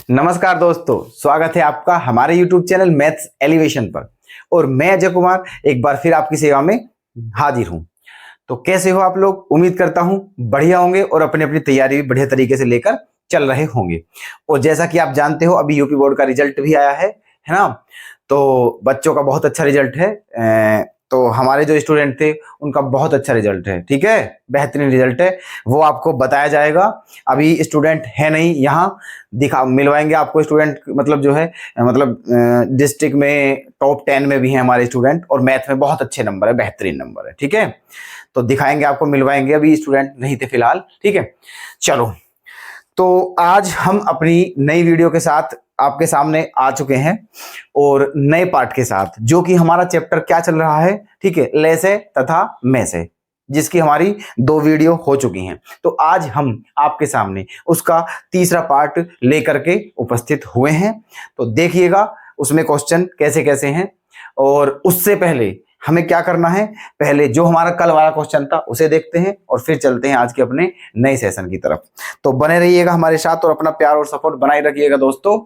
नमस्कार दोस्तों, स्वागत है आपका हमारे YouTube चैनल मैथ्स एलिवेशन पर। और मैं अजय कुमार एक बार फिर आपकी सेवा में हाजिर हूं। तो कैसे हो आप लोग? उम्मीद करता हूं बढ़िया होंगे और अपनी अपनी तैयारी भी बढ़िया तरीके से लेकर चल रहे होंगे। और जैसा कि आप जानते हो, अभी यूपी बोर्ड का रिजल्ट भी आया है ना। तो बच्चों का बहुत अच्छा रिजल्ट है। तो हमारे जो स्टूडेंट थे उनका बहुत अच्छा रिजल्ट है, ठीक है, बेहतरीन रिजल्ट है। वो आपको बताया जाएगा। अभी स्टूडेंट है नहीं यहाँ, दिखा मिलवाएंगे आपको स्टूडेंट, मतलब जो है मतलब डिस्ट्रिक्ट में टॉप 10 में भी हैं हमारे स्टूडेंट, और मैथ में बहुत अच्छे नंबर है, बेहतरीन नंबर है, ठीक है। तो दिखाएंगे आपको, मिलवाएंगे। अभी स्टूडेंट नहीं थे फिलहाल, ठीक है। चलो, तो आज हम अपनी नई वीडियो के साथ आपके सामने आ चुके हैं, और नए पार्ट के साथ, जो कि हमारा चैप्टर क्या चल रहा है, ठीक है, ले से तथा मैं से, जिसकी हमारी 2 वीडियो हो चुकी हैं। तो आज हम आपके सामने उसका तीसरा पार्ट लेकर के उपस्थित हुए हैं। तो देखिएगा उसमें क्वेश्चन कैसे कैसे हैं। और उससे पहले हमें क्या करना है, पहले जो हमारा कल वाला क्वेश्चन था उसे देखते हैं, और फिर चलते हैं आज के अपने नए सेशन की तरफ। तो बने रहिएगा हमारे साथ और अपना प्यार और सपोर्ट बनाए रखिएगा दोस्तों।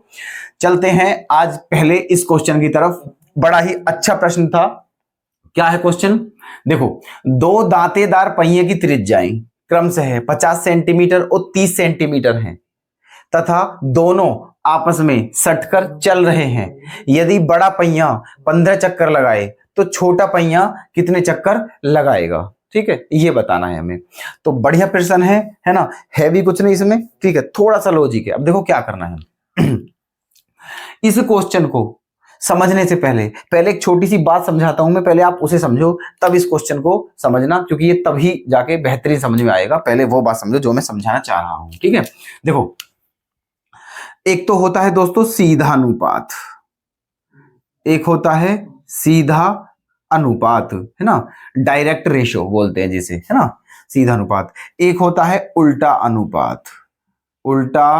चलते हैं आज पहले इस क्वेश्चन की तरफ। बड़ा ही अच्छा प्रश्न था। क्या है क्वेश्चन? देखो, 2 दांतेदार पहिए की त्रिज्याएं क्रमशः 50 सेंटीमीटर और 30 सेंटीमीटर हैं तथा दोनों आपस में सटकर चल रहे हैं। यदि बड़ा पहिया 15 चक्कर लगाए तो छोटा पहिया कितने चक्कर लगाएगा? ठीक है, ये बताना है हमें। तो बढ़िया प्रश्न है ना। है भी कुछ नहीं इसमें, ठीक है, थोड़ा सा लॉजिक है। अब देखो क्या करना है। इस क्वेश्चन को समझने से पहले एक छोटी सी बात समझाता हूं मैं, पहले आप उसे समझो, तब इस क्वेश्चन को समझना, क्योंकि ये तभी जाके बेहतरीन समझ में आएगा। पहले वो बात समझो जो मैं समझाना चाह रहा हूं, ठीक है। देखो, एक तो होता है दोस्तों सीधा अनुपात, एक होता है सीधा अनुपात, है ना, डायरेक्ट रेशो बोलते हैं जिसे, है ना, सीधा अनुपात। एक होता है उल्टा अनुपात, उल्टा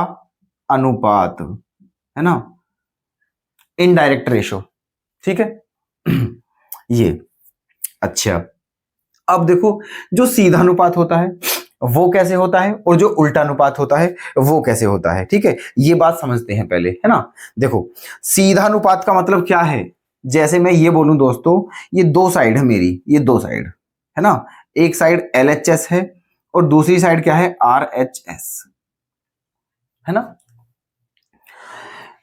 अनुपात, है ना, इनडायरेक्ट रेशो, ठीक है। ये अच्छा, अब देखो, जो सीधा अनुपात होता है वो कैसे होता है, और जो उल्टा अनुपात होता है वो कैसे होता है, ठीक है। ये बात समझते हैं पहले, है ना। देखो, सीधा अनुपात का मतलब क्या है? जैसे मैं ये बोलूं दोस्तों, ये 2 साइड है मेरी, ये 2 साइड है ना। एक साइड LHS है और दूसरी साइड क्या है? RHS, है ना।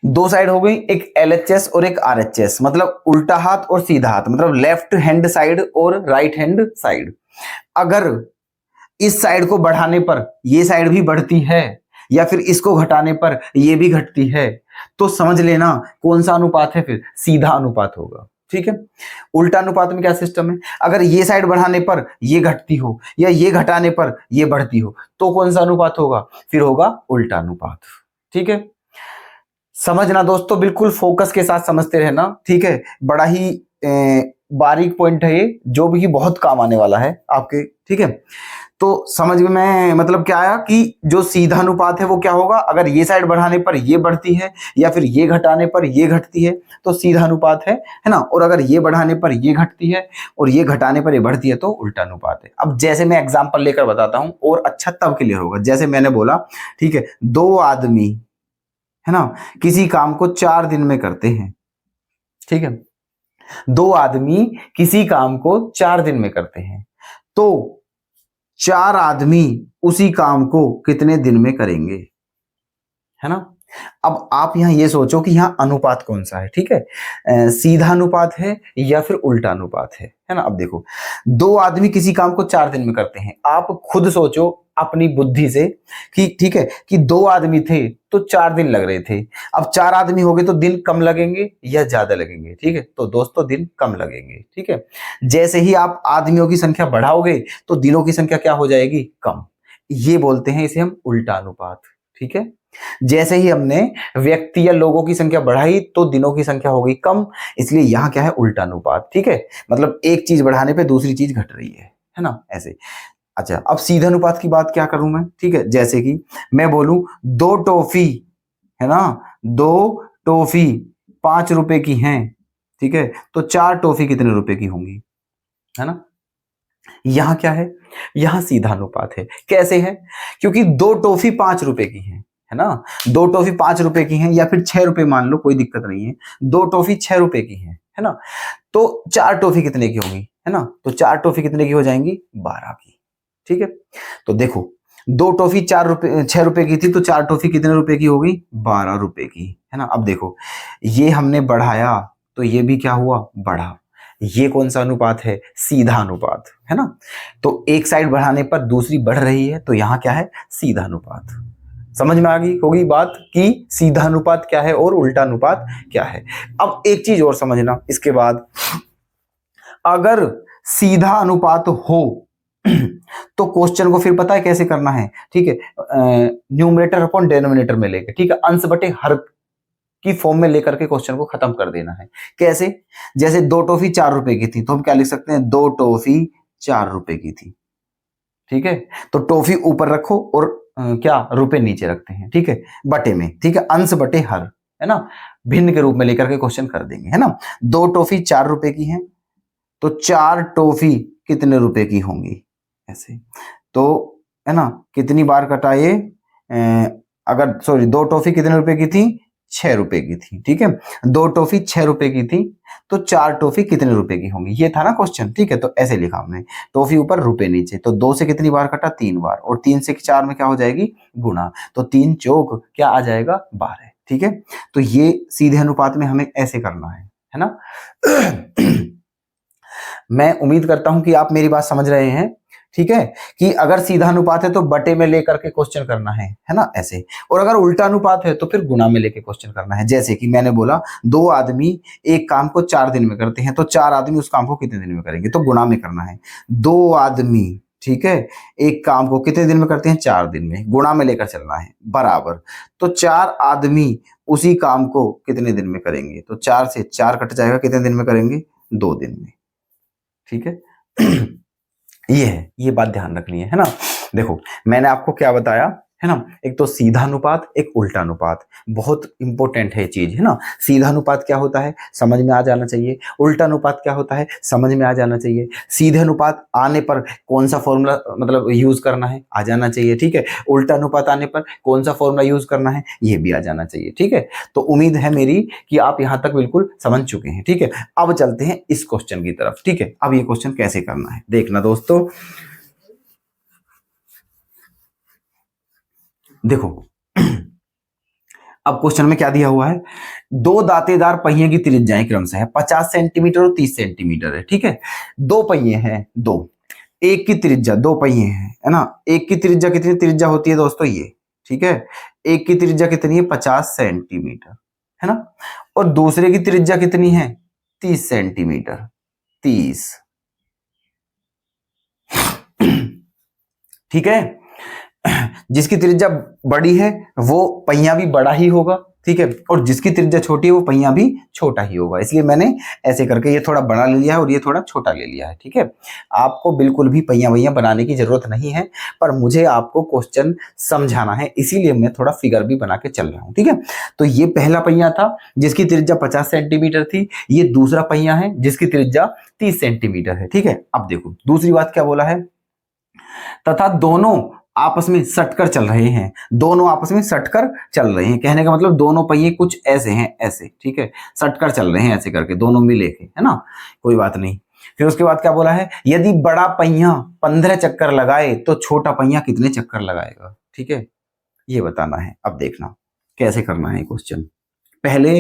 2 साइड हो गई, एक LHS और एक RHS, मतलब उल्टा हाथ और सीधा हाथ, मतलब लेफ्ट हैंड साइड और राइट हैंड साइड। अगर इस साइड को बढ़ाने पर ये साइड भी बढ़ती है, या फिर इसको घटाने पर ये भी घटती है, तो समझ लेना कौन सा अनुपात है, फिर सीधा अनुपात होगा, ठीक है। उल्टा अनुपात में क्या सिस्टम है? अगर ये साइड बढ़ाने पर ये घटती हो या ये घटाने पर ये बढ़ती हो, तो कौन सा अनुपात होगा? फिर होगा उल्टा अनुपात, ठीक है। समझना दोस्तों, बिल्कुल फोकस के साथ समझते रहना, ठीक है। बड़ा ही बारीक पॉइंट है ये, जो भी बहुत काम आने वाला है आपके, ठीक है। तो समझ में मतलब क्या आया कि जो सीधा अनुपात है वो क्या होगा? अगर ये साइड बढ़ाने पर ये बढ़ती है या फिर ये घटाने पर ये घटती है, तो सीधा अनुपात है ना। और अगर ये बढ़ाने पर ये घटती है और ये घटाने पर ये बढ़ती है, तो उल्टा अनुपात है। अब जैसे मैं एग्जांपल लेकर बताता हूं, और अच्छा तब क्लियर होगा। जैसे मैंने बोला, ठीक है, 2 आदमी, है ना, किसी काम को 4 दिन में करते हैं, ठीक है। 2 आदमी किसी काम को 4 दिन में करते हैं, तो 4 आदमी उसी काम को कितने दिन में करेंगे, है ना। अब आप यहां ये सोचो कि यहां अनुपात कौन सा है, ठीक है। सीधा अनुपात है या फिर उल्टा अनुपात है ना। अब देखो, 2 आदमी किसी काम को 4 दिन में करते हैं। आप खुद सोचो अपनी बुद्धि से कि ठीक है, कि 2 आदमी थे तो 4 दिन लग रहे थे। अब 4 आदमी हो गए तो दिन कम लगेंगे या ज्यादा लगेंगे? ठीक है, तो दोस्तों दिन कम लगेंगे, ठीक है। जैसे ही आप आदमियों की संख्या बढ़ाओगे तो दिनों की संख्या क्या हो जाएगी? कम। ये बोलते हैं इसे हम उल्टा अनुपात, ठीक है। जैसे ही हमने व्यक्ति या लोगों की संख्या बढ़ाई तो दिनों की संख्या हो गई कम, इसलिए यहां क्या है? उल्टा अनुपात, ठीक है। मतलब एक चीज बढ़ाने पे दूसरी चीज घट रही है ना, ऐसे। अच्छा, अब सीधा अनुपात की बात क्या करूं मैं, ठीक है। जैसे कि मैं बोलूं 2 टॉफी, है ना, 2 टॉफी 5 रुपए की हैं, ठीक है, तो 4 टॉफी कितने रुपए की होंगी, है ना। यहां क्या है? यहां सीधा अनुपात है। कैसे है? क्योंकि 2 टॉफी 5 रुपए की हैं, है ना। 2 टॉफी 5 रुपए की हैं या फिर 6 रुपए मान लो, कोई दिक्कत नहीं है। 2 टॉफी 6 रुपए की है ना। तो 4 टॉफी कितने की होगी, है ना। तो 4 टॉफी कितने की हो जाएंगी, 12 की। ठीक है, तो देखो 2 टॉफी 6 रुपए की थी, तो 4 टॉफी कितने रुपए की होगी, 12 रुपए की, है ना। अब देखो ये हमने बढ़ाया तो ये भी क्या हुआ, बढ़ा। ये कौन सा अनुपात है, सीधा अनुपात, है ना। तो एक साइड बढ़ाने पर दूसरी बढ़ रही है, तो यहां क्या है, सीधा अनुपात। समझ में आ गई होगी बात कि सीधा अनुपात क्या है और उल्टा अनुपात क्या है। अब एक चीज और समझना इसके बाद, अगर सीधा अनुपात हो तो क्वेश्चन को फिर पता है कैसे करना है, ठीक है। न्यूमरेटर अपॉन डेनोमिनेटर में लेके, ठीक है, अंश बटे हर की फॉर्म में लेकर के क्वेश्चन को खत्म कर देना है। कैसे, जैसे 2 टॉफी 4 रुपए की थी, तो हम क्या लिख सकते हैं, 2 टॉफी 4 रुपए की थी। ठीक है, तो टॉफी ऊपर रखो और क्या रुपए नीचे रखते हैं, ठीक है, बटे में, ठीक है, अंश बटे हर, है ना, भिन्न के रूप में लेकर के क्वेश्चन कर देंगे, है ना। 2 टॉफी 4 रुपए की है, तो 4 टॉफी कितने रुपए की होंगी, ऐसे। तो है ना, कितनी बार कटा ये, अगर सॉरी 2 टॉफी कितने रुपए की थी, 6 रुपए की थी, ठीक है। 2 टॉफी 6 रुपए की थी, तो 4 टॉफी कितने रुपए की होंगी, ये था ना क्वेश्चन, ठीक है। तो ऐसे लिखा हमने, टॉफी ऊपर रुपए नीचे, तो 2 से कितनी बार कटा, 3 बार, और 3 से 4 में क्या हो जाएगी, गुणा, तो 3 चौक क्या आ जाएगा, 12, ठीक है। तो ये सीधे अनुपात में हमें ऐसे करना है ना। मैं उम्मीद करता हूं कि आप मेरी बात समझ रहे हैं, ठीक है, कि अगर सीधा अनुपात है तो बटे में लेकर के क्वेश्चन करना है ना, ऐसे। और अगर उल्टा अनुपात है तो फिर गुणा में लेके क्वेश्चन करना है। जैसे कि मैंने बोला 2 आदमी एक काम को 4 दिन में करते हैं, तो 4 आदमी उस काम को कितने दिन में करेंगे, तो गुणा में करना है। 2 आदमी, ठीक है, एक काम को कितने दिन में करते हैं, 4 दिन में, गुणा में लेकर चलना है, बराबर। तो 4 आदमी उसी काम को कितने दिन में करेंगे, तो 4 से 4 कट जाएगा, कितने दिन में करेंगे, 2 दिन में, ठीक है। ये है, ये बात ध्यान रखनी है ना। देखो मैंने आपको क्या बताया, है ना, एक तो सीधा अनुपात, एक उल्टा अनुपात, बहुत इंपॉर्टेंट है चीज, है ना। सीधा अनुपात क्या होता है, समझ में आ जाना चाहिए। उल्टा अनुपात क्या होता है, समझ में आ जाना चाहिए। सीधे अनुपात आने पर कौन सा फॉर्मूला मतलब यूज करना है, आ जाना चाहिए, ठीक है। उल्टा अनुपात आने पर कौन सा फॉर्मूला यूज करना है, ये भी आ जाना चाहिए, ठीक है। तो उम्मीद है मेरी कि आप यहां तक बिल्कुल समझ चुके हैं, ठीक है। अब चलते हैं इस क्वेश्चन की तरफ, ठीक है। अब ये क्वेश्चन कैसे करना है देखना दोस्तों। देखो अब क्वेश्चन में क्या दिया हुआ है, 2 दांतेदार पहिए की त्रिज्याएं क्रमशः है 50 सेंटीमीटर और 30 सेंटीमीटर है, ठीक है। 2 पहिए हैं, 2, एक की त्रिज्या, 2 पहिए हैं, है ना। एक की त्रिज्या कितनी त्रिज्या होती है दोस्तों, ये, ठीक है। एक की त्रिज्या कितनी है, 50 सेंटीमीटर, है ना। और दूसरे की त्रिज्या कितनी है, 30 सेंटीमीटर, 30, ठीक है। जिसकी त्रिज्या बड़ी है वो पहिया भी बड़ा ही होगा, ठीक है, और जिसकी त्रिज्या छोटी है वो पहिया भी छोटा ही होगा। इसलिए मैंने ऐसे करके ये थोड़ा बड़ा ले लिया है और ये थोड़ा छोटा ले लिया है, ठीक है। आपको बिल्कुल भी पहिया वहिया बनाने की जरूरत नहीं है, पर मुझे आपको क्वेश्चन समझाना है, इसीलिए मैं थोड़ा फिगर भी बना के चल रहा हूं, ठीक है। तो ये पहला पहिया था जिसकी त्रिज्या 50 सेंटीमीटर थी, ये दूसरा पहिया है जिसकी त्रिज्या 30 सेंटीमीटर है, ठीक है। अब देखो दूसरी बात क्या बोला है, तथा दोनों आपस में सटकर चल रहे हैं, दोनों आपस में सटकर चल रहे हैं, कहने का मतलब दोनों पहिए कुछ ऐसे हैं, ऐसे, ठीक है, सटकर चल रहे हैं ऐसे करके, दोनों मिले के, है ना, कोई बात नहीं। फिर उसके बाद क्या बोला है, यदि बड़ा पहिया 15 चक्कर लगाए तो छोटा पहिया कितने चक्कर लगाएगा, ठीक है, ये बताना है। अब देखना कैसे करना है क्वेश्चन। पहले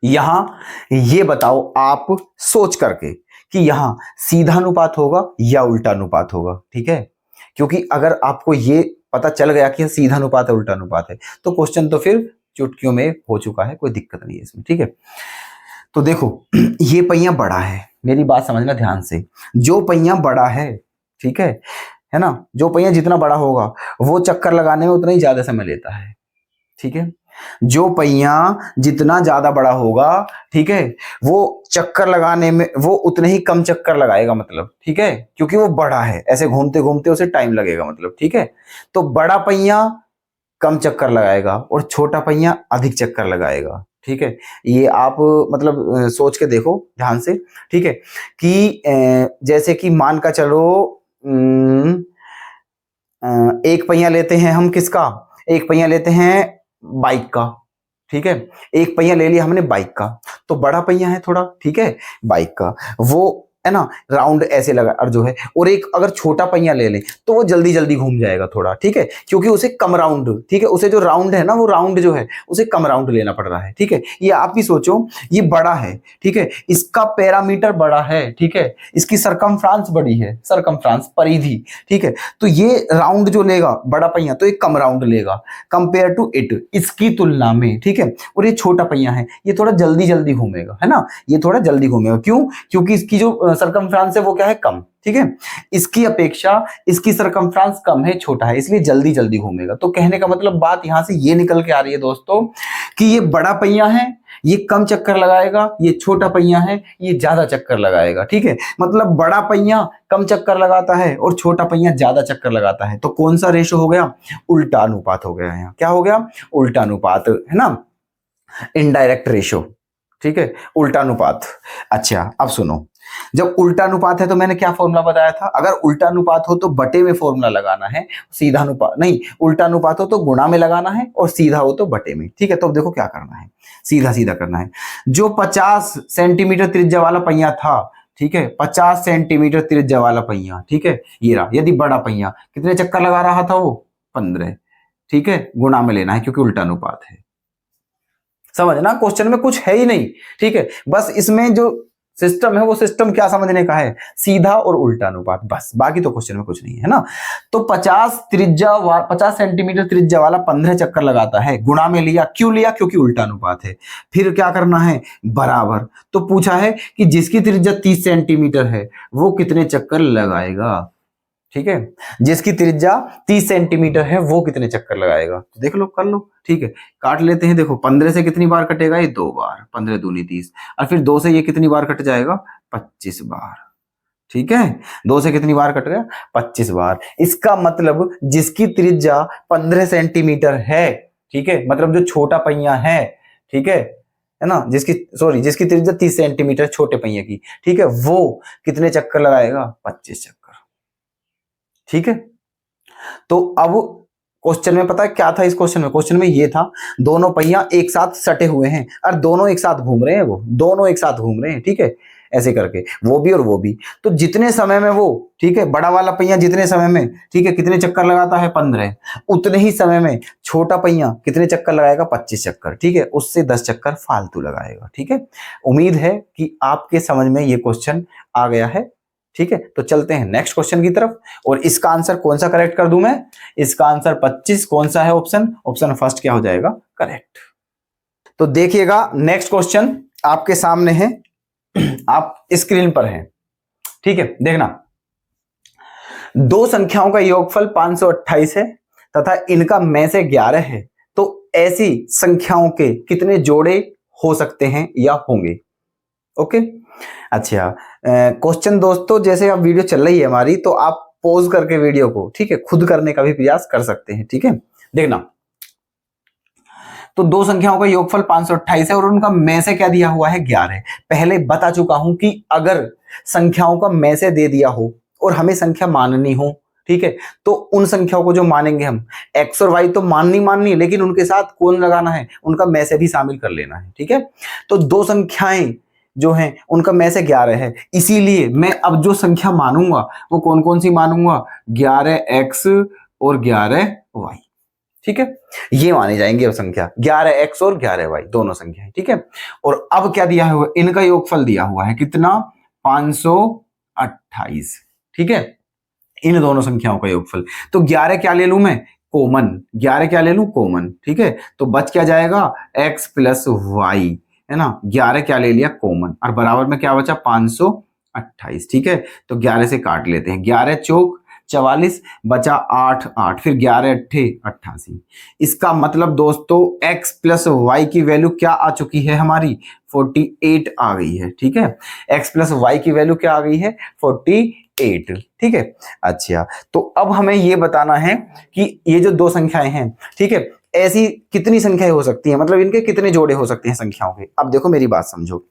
यहां ये बताओ आप सोच करके कि यहां सीधा अनुपात होगा या उल्टा अनुपात होगा, ठीक है। क्योंकि अगर आपको ये पता चल गया कि सीधा अनुपात है उल्टा अनुपात है, तो क्वेश्चन तो फिर चुटकियों में हो चुका है, कोई दिक्कत नहीं है इसमें, ठीक है। तो देखो ये पहिया बड़ा है, मेरी बात समझना ध्यान से, जो पहिया बड़ा है, ठीक है ना, जो पहिया जितना बड़ा होगा वो चक्कर लगाने में उतना ही ज्यादा समय लेता है, ठीक है। जो पहिया जितना ज्यादा बड़ा होगा, ठीक है, वो चक्कर लगाने में वो उतने ही कम चक्कर लगाएगा, मतलब, ठीक है, क्योंकि वो बड़ा है, ऐसे घूमते घूमते उसे टाइम लगेगा, मतलब, ठीक है। तो बड़ा पहिया कम चक्कर लगाएगा और छोटा पहिया अधिक चक्कर लगाएगा, ठीक है। ये आप मतलब सोच के देखो ध्यान से, ठीक है, कि जैसे कि मान का चलो एक पहिया लेते हैं हम, किसका, एक पहिया लेते हैं बाइक का, ठीक है, एक पहिया ले लिया हमने बाइक का, तो बड़ा पहिया है थोड़ा, ठीक है, बाइक का, वो है ना, राउंड ऐसे लगा और जो है, और एक अगर छोटा पहिया ले ले तो वो जल्दी जल्दी घूम जाएगा थोड़ा, ठीक है, क्योंकि उसे कम राउंड, ठीक है, उसे जो राउंड है ना, वो राउंड जो है उसे कम राउंड लेना पड़ रहा है, ठीक है। ये आप भी सोचो, ये बड़ा है, ठीक है, इसका पैरामीटर बड़ा है, ठीक है, इसकी सरकमफ्रांस बड़ी है, सरकमफ्रांस परिधि, ठीक है, तो ये राउंड जो लेगा बड़ा पहिया तो एक कम राउंड लेगा कंपेयर टू इट, इसकी तुलना में, ठीक है। और ये छोटा पहिया है, ये थोड़ा जल्दी जल्दी घूमेगा, है ना, ये थोड़ा जल्दी घूमेगा, क्यों, क्योंकि इसकी जो सरकमफ्रांस है वो क्या है, कम, ठीक है, इसकी अपेक्षा इसकी सरकमफ्रांस कम है, छोटा है, इसलिए जल्दी जल्दी घूमेगा। तो कहने का मतलब बात यहां से ये निकल के आ रही है दोस्तों कि ये बड़ा पहिया है, ये कम चक्कर लगाएगा, ये छोटा पहिया है, ये ज्यादा चक्कर लगाएगा, ठीक है, मतलब बड़ा पहिया कम चक्कर लगाता है और छोटा पहिया ज्यादा चक्कर लगाता है। तो कौन सा रेशो हो गया, उल्टा अनुपात हो गया, यहाँ क्या हो गया, उल्टा अनुपात, है ना, इनडायरेक्ट रेशो, ठीक है, उल्टा अनुपात। अच्छा अब सुनो, जब उल्टा अनुपात है तो मैंने क्या फॉर्मूला बताया था, अगर उल्टा अनुपात हो तो बटे में फॉर्मूला लगाना है, सीधा अनुपात नहीं, उल्टा अनुपात हो तो गुणा में लगाना है और सीधा हो तो बटे में, ठीक है। तो अब देखो क्या करना है, सीधा सीधा करना है। जो 50 सेंटीमीटर त्रिज्या वाला पहिया था, ठीक है, 50 सेंटीमीटर त्रिज्या वाला पहिया, ठीक है, ये रहा, यदि बड़ा पहिया कितने चक्कर लगा रहा था वो 15, ठीक है, गुणा में लेना है क्योंकि उल्टा अनुपात है। समझना, क्वेश्चन में कुछ है ही नहीं, ठीक है, बस इसमें जो सिस्टम है वो सिस्टम क्या समझने का है, सीधा और उल्टा अनुपात, बस, बाकी तो क्वेश्चन में कुछ नहीं है ना। तो 50 सेंटीमीटर त्रिज्या वाला 15 चक्कर लगाता है, गुणा में लिया, क्यों लिया, क्योंकि उल्टा अनुपात है। फिर क्या करना है, बराबर, तो पूछा है कि जिसकी त्रिज्या 30 सेंटीमीटर है वो कितने चक्कर लगाएगा, ठीक है, जिसकी त्रिज्या 30 सेंटीमीटर है वो कितने चक्कर लगाएगा, तो देख लो, कर लो, ठीक है, काट लेते हैं। देखो 15 से कितनी बार कटेगा, ये 2 बार, 15 दूनी 30, और फिर 2 से ये कितनी बार कट जाएगा, 25 बार, ठीक है, 2 से कितनी बार कट गया, 25 बार। इसका मतलब जिसकी त्रिज्या 15 सेंटीमीटर है, ठीक है, मतलब जो छोटा पहिया है, ठीक है ना, जिसकी त्रिज्या 30 सेंटीमीटर छोटे पहिए की, ठीक है, वो कितने चक्कर लगाएगा, 25 चक्कर, ठीक है। तो अब क्वेश्चन में पता है क्या था, इस क्वेश्चन में ये था, दोनों पहिया एक साथ सटे हुए हैं और दोनों एक साथ घूम रहे हैं, वो दोनों एक साथ घूम रहे हैं, ठीक है, ऐसे करके वो भी और वो भी। तो जितने समय में वो, ठीक है, बड़ा वाला पहिया जितने समय में, ठीक है, कितने चक्कर लगाता है 15, उतने ही समय में छोटा पहिया कितने चक्कर लगाएगा, 25 चक्कर, ठीक है, उससे 10 चक्कर फालतू लगाएगा, ठीक है। उम्मीद है कि आपके समझ में ये क्वेश्चन आ गया है, ठीक है। तो चलते हैं नेक्स्ट क्वेश्चन की तरफ, और इसका आंसर कौन सा करेक्ट कर दूं मैं, इसका आंसर 25 कौन सा है, ऑप्शन फर्स्ट क्या हो जाएगा, करेक्ट। तो देखिएगा नेक्स्ट क्वेश्चन आपके सामने है, आप स्क्रीन पर हैं, ठीक है, देखना, दो संख्याओं का योगफल 528 है तथा इनका में से 11 है, तो ऐसी संख्याओं के कितने जोड़े हो सकते हैं या होंगे, ओके। अच्छा क्वेश्चन दोस्तों, जैसे अब वीडियो चल रही है हमारी तो आप पॉज करके वीडियो को, ठीक है, खुद करने का भी प्रयास कर सकते हैं, ठीक है। देखना, तो दो संख्याओं का योगफल 528 है और उनका में से क्या दिया हुआ है, 11। पहले बता चुका हूं कि अगर संख्याओं का में से दे दिया हो और हमें संख्या माननी हो, ठीक है, तो उन संख्याओं को जो मानेंगे हम, एक्स और वाई तो माननी, लेकिन उनके साथ कौन लगाना है, उनका में से भी शामिल कर लेना है, ठीक है। तो दो संख्याएं जो हैं उनका में से 11 है, इसीलिए मैं अब जो संख्या मानूंगा वो कौन कौन सी मानूंगा, 11x और 11y, ठीक है, ये माने जाएंगे अब संख्या, 11x और 11y दोनों संख्याएं, ठीक है। और अब क्या दिया हुआ, इनका योगफल दिया हुआ है कितना, 528, ठीक है, इन दोनों संख्याओं का योगफल। तो 11 क्या ले लूं मैं, कॉमन, 11 क्या ले लूं, कॉमन, ठीक है, तो बच क्या जाएगा, x प्लस वाई, है ना, 11 क्या ले लिया, कॉमन, और बराबर में क्या बचा, 528, ठीक है। तो 11 से काट लेते हैं, 11 चौक 44, बचा 8 8, फिर 11 अट्ठे 88। इसका मतलब दोस्तों x प्लस वाई की वैल्यू क्या आ चुकी है हमारी, 48 आ गई है, ठीक है, x प्लस वाई की वैल्यू क्या आ गई है, 48, ठीक है। अच्छा तो अब हमें ये बताना है कि ये जो दो संख्याएं हैं, ठीक है, ऐसी कितनी संख्याएं हो सकती हैं, मतलब इनके कितने जोड़े हो सकते हैं संख्याओं के। अब देखो मेरी बात समझो,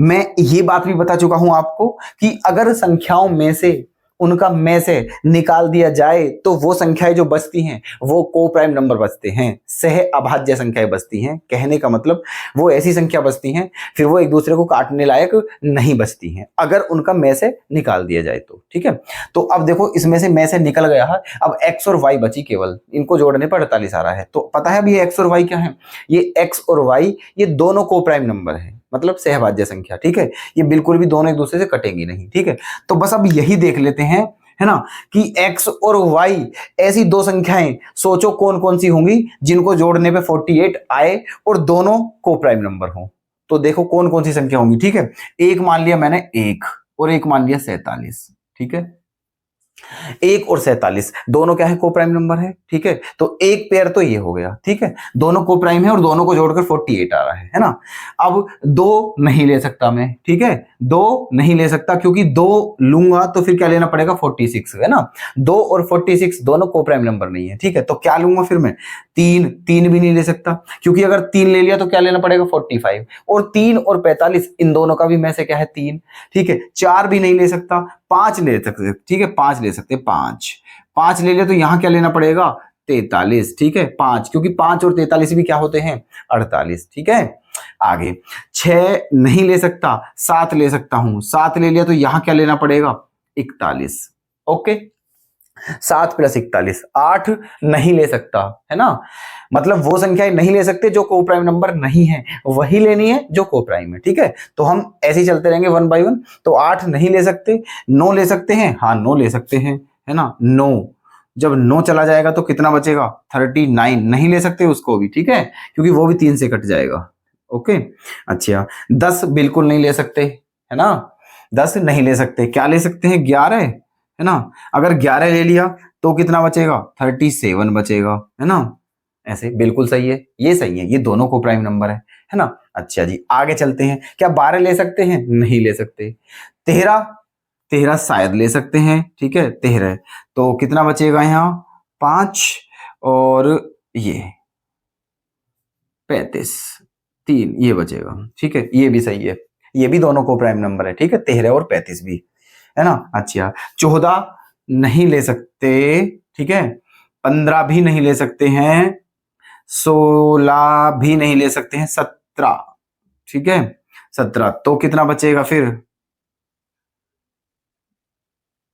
मैं ये बात भी बता चुका हूं आपको कि अगर संख्याओं में से उनका में से निकाल दिया जाए तो वो संख्याएं जो बचती हैं वो को प्राइम नंबर बचते हैं, सह अभाज्य संख्याएं बचती हैं। कहने का मतलब वो ऐसी संख्या बचती हैं फिर वो एक दूसरे को काटने लायक नहीं बचती हैं अगर उनका में से निकाल दिया जाए तो। ठीक है, तो अब देखो इसमें से में से निकल गया है, अब x और y बची केवल, इनको जोड़ने पर 48 आ रहा है। तो पता है अब ये x और y क्या है, ये x और y ये दोनों को प्राइम नंबर है, मतलब सहभाज्य संख्या। ठीक है, ये बिल्कुल भी दोनों एक दूसरे से कटेंगी नहीं। ठीक है, तो बस अब यही देख लेते हैं, है ना, कि x और y ऐसी दो संख्याएं सोचो कौन कौन सी होंगी जिनको जोड़ने पे 48 आए और दोनों को प्राइम नंबर हो। तो देखो कौन कौन सी संख्या होंगी। ठीक है, एक मान लिया मैंने 1 और एक मान लिया 47। ठीक है, 1 और 47 दोनों क्या है, को प्राइम नंबर है। ठीक है, तो एक पेयर तो ये हो गया। ठीक है, दोनों को प्राइम है और दोनों को जोड़कर 48 आ रहा है ना। अब दो नहीं ले सकता मैं, ठीक है, दो नहीं ले सकता क्योंकि दो लूंगा तो फिर क्या लेना पड़ेगा, 46, है ना। 2 और 46 दोनों को प्राइम नंबर नहीं है। ठीक है, तो क्या लूंगा फिर मैं, 3 भी नहीं ले सकता क्योंकि अगर 3 ले लिया तो क्या लेना पड़ेगा, 45, और 3 और 45 इन दोनों का भी में से क्या है, 3। ठीक है, 4 भी नहीं ले सकता, 5 ले सकते। ठीक है, 5 ले सकते, 5 ले लिया तो यहां क्या लेना पड़ेगा, 43। ठीक है, 5 क्योंकि 5 और 43 भी क्या होते हैं, 48। ठीक है, आगे 6 नहीं ले सकता, 7 ले सकता हूं, 7 ले लिया तो यहां क्या लेना पड़ेगा, 41। ओके, 7 + 41 8 नहीं ले सकता, है ना, मतलब वो संख्याएं नहीं ले सकते जो को प्राइम नंबर नहीं है, वही लेनी है जो को प्राइम है। ठीक है, तो हम ऐसे ही चलते रहेंगे 1 बाय 1। तो 8 नहीं ले सकते, 9 ले सकते हैं, हाँ 9 ले सकते हैं, है ना। 9 जब 9 चला जाएगा तो कितना बचेगा, 39 नहीं ले सकते उसको भी। ठीक है, क्योंकि वो भी 3 से कट जाएगा। ओके, अच्छा 10 बिल्कुल नहीं ले सकते, है ना, 10 नहीं ले सकते। क्या ले सकते हैं, 11, है ना। अगर 11 ले लिया तो कितना बचेगा, 37 बचेगा, है ना। ऐसे बिल्कुल सही है, ये सही है, ये दोनों को प्राइम नंबर है ना। अच्छा जी, आगे चलते हैं। क्या 12 ले सकते हैं, नहीं ले सकते। 13 शायद ले सकते हैं। ठीक है, 13 तो कितना बचेगा यहाँ, 5 और ये 35, 3 ये बचेगा। ठीक है, ये भी सही है, ये भी दोनों को प्राइम नंबर है। ठीक है, 13 और 35 भी, है ना। अच्छा 14 नहीं ले सकते। ठीक है, 15 भी नहीं ले सकते हैं, 16 भी नहीं ले सकते हैं, 17। ठीक है, 17 तो कितना बचेगा फिर,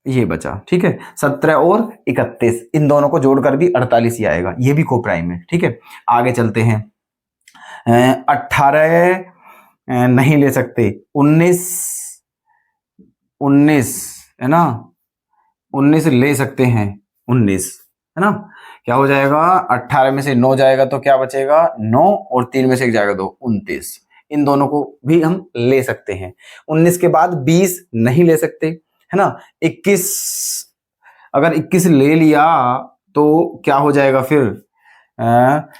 ये बचा। ठीक है, 17 और 31 इन दोनों को जोड़कर भी 48 ही आएगा, ये भी को प्राइम है। ठीक है, आगे चलते हैं। 18 नहीं ले सकते, 19 है ना, 19 ले सकते हैं, 19 है ना। क्या हो जाएगा, 18 में से 9 जाएगा तो क्या बचेगा, 9 और 3 में से 1 जाएगा 2, 29। इन दोनों को भी हम ले सकते हैं। 19 के बाद 20 नहीं ले सकते, है ना। 21 अगर 21 ले लिया तो क्या हो जाएगा फिर,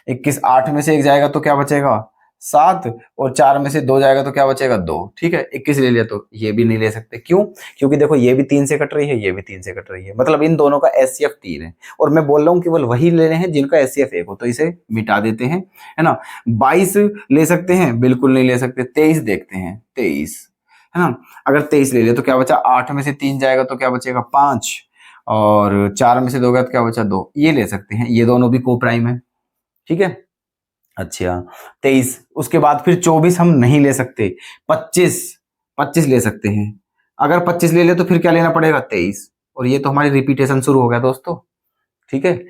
21 8 में से 1 जाएगा तो क्या बचेगा, 7, और 4 में से 2 जाएगा तो क्या बचेगा, 2। ठीक है, 21 ले लिया तो ये भी नहीं ले सकते। क्यों, क्योंकि देखो ये भी 3 से कट रही है, ये भी 3 से कट रही है, मतलब इन दोनों का एचसीएफ 3 है। और मैं बोल रहा हूँ केवल वही लेने हैं जिनका एचसीएफ 1 हो, तो इसे मिटा देते हैं, है ना। 22 ले सकते हैं, बिल्कुल नहीं ले सकते। 23 देखते हैं, 23, है ना। अगर 23 ले लिया तो क्या बचा, 8 में से 3 जाएगा तो क्या बचेगा, 5, और 4 में से 2 गया तो क्या बचा, 2। ये ले सकते हैं, ये दोनों भी को प्राइम है। ठीक है, अच्छा 23, उसके बाद फिर 24 हम नहीं ले सकते। 25 ले सकते हैं, अगर 25 ले ले तो फिर क्या लेना पड़ेगा, 23, और ये तो हमारी रिपीटेशन शुरू हो गया दोस्तों। ठीक है,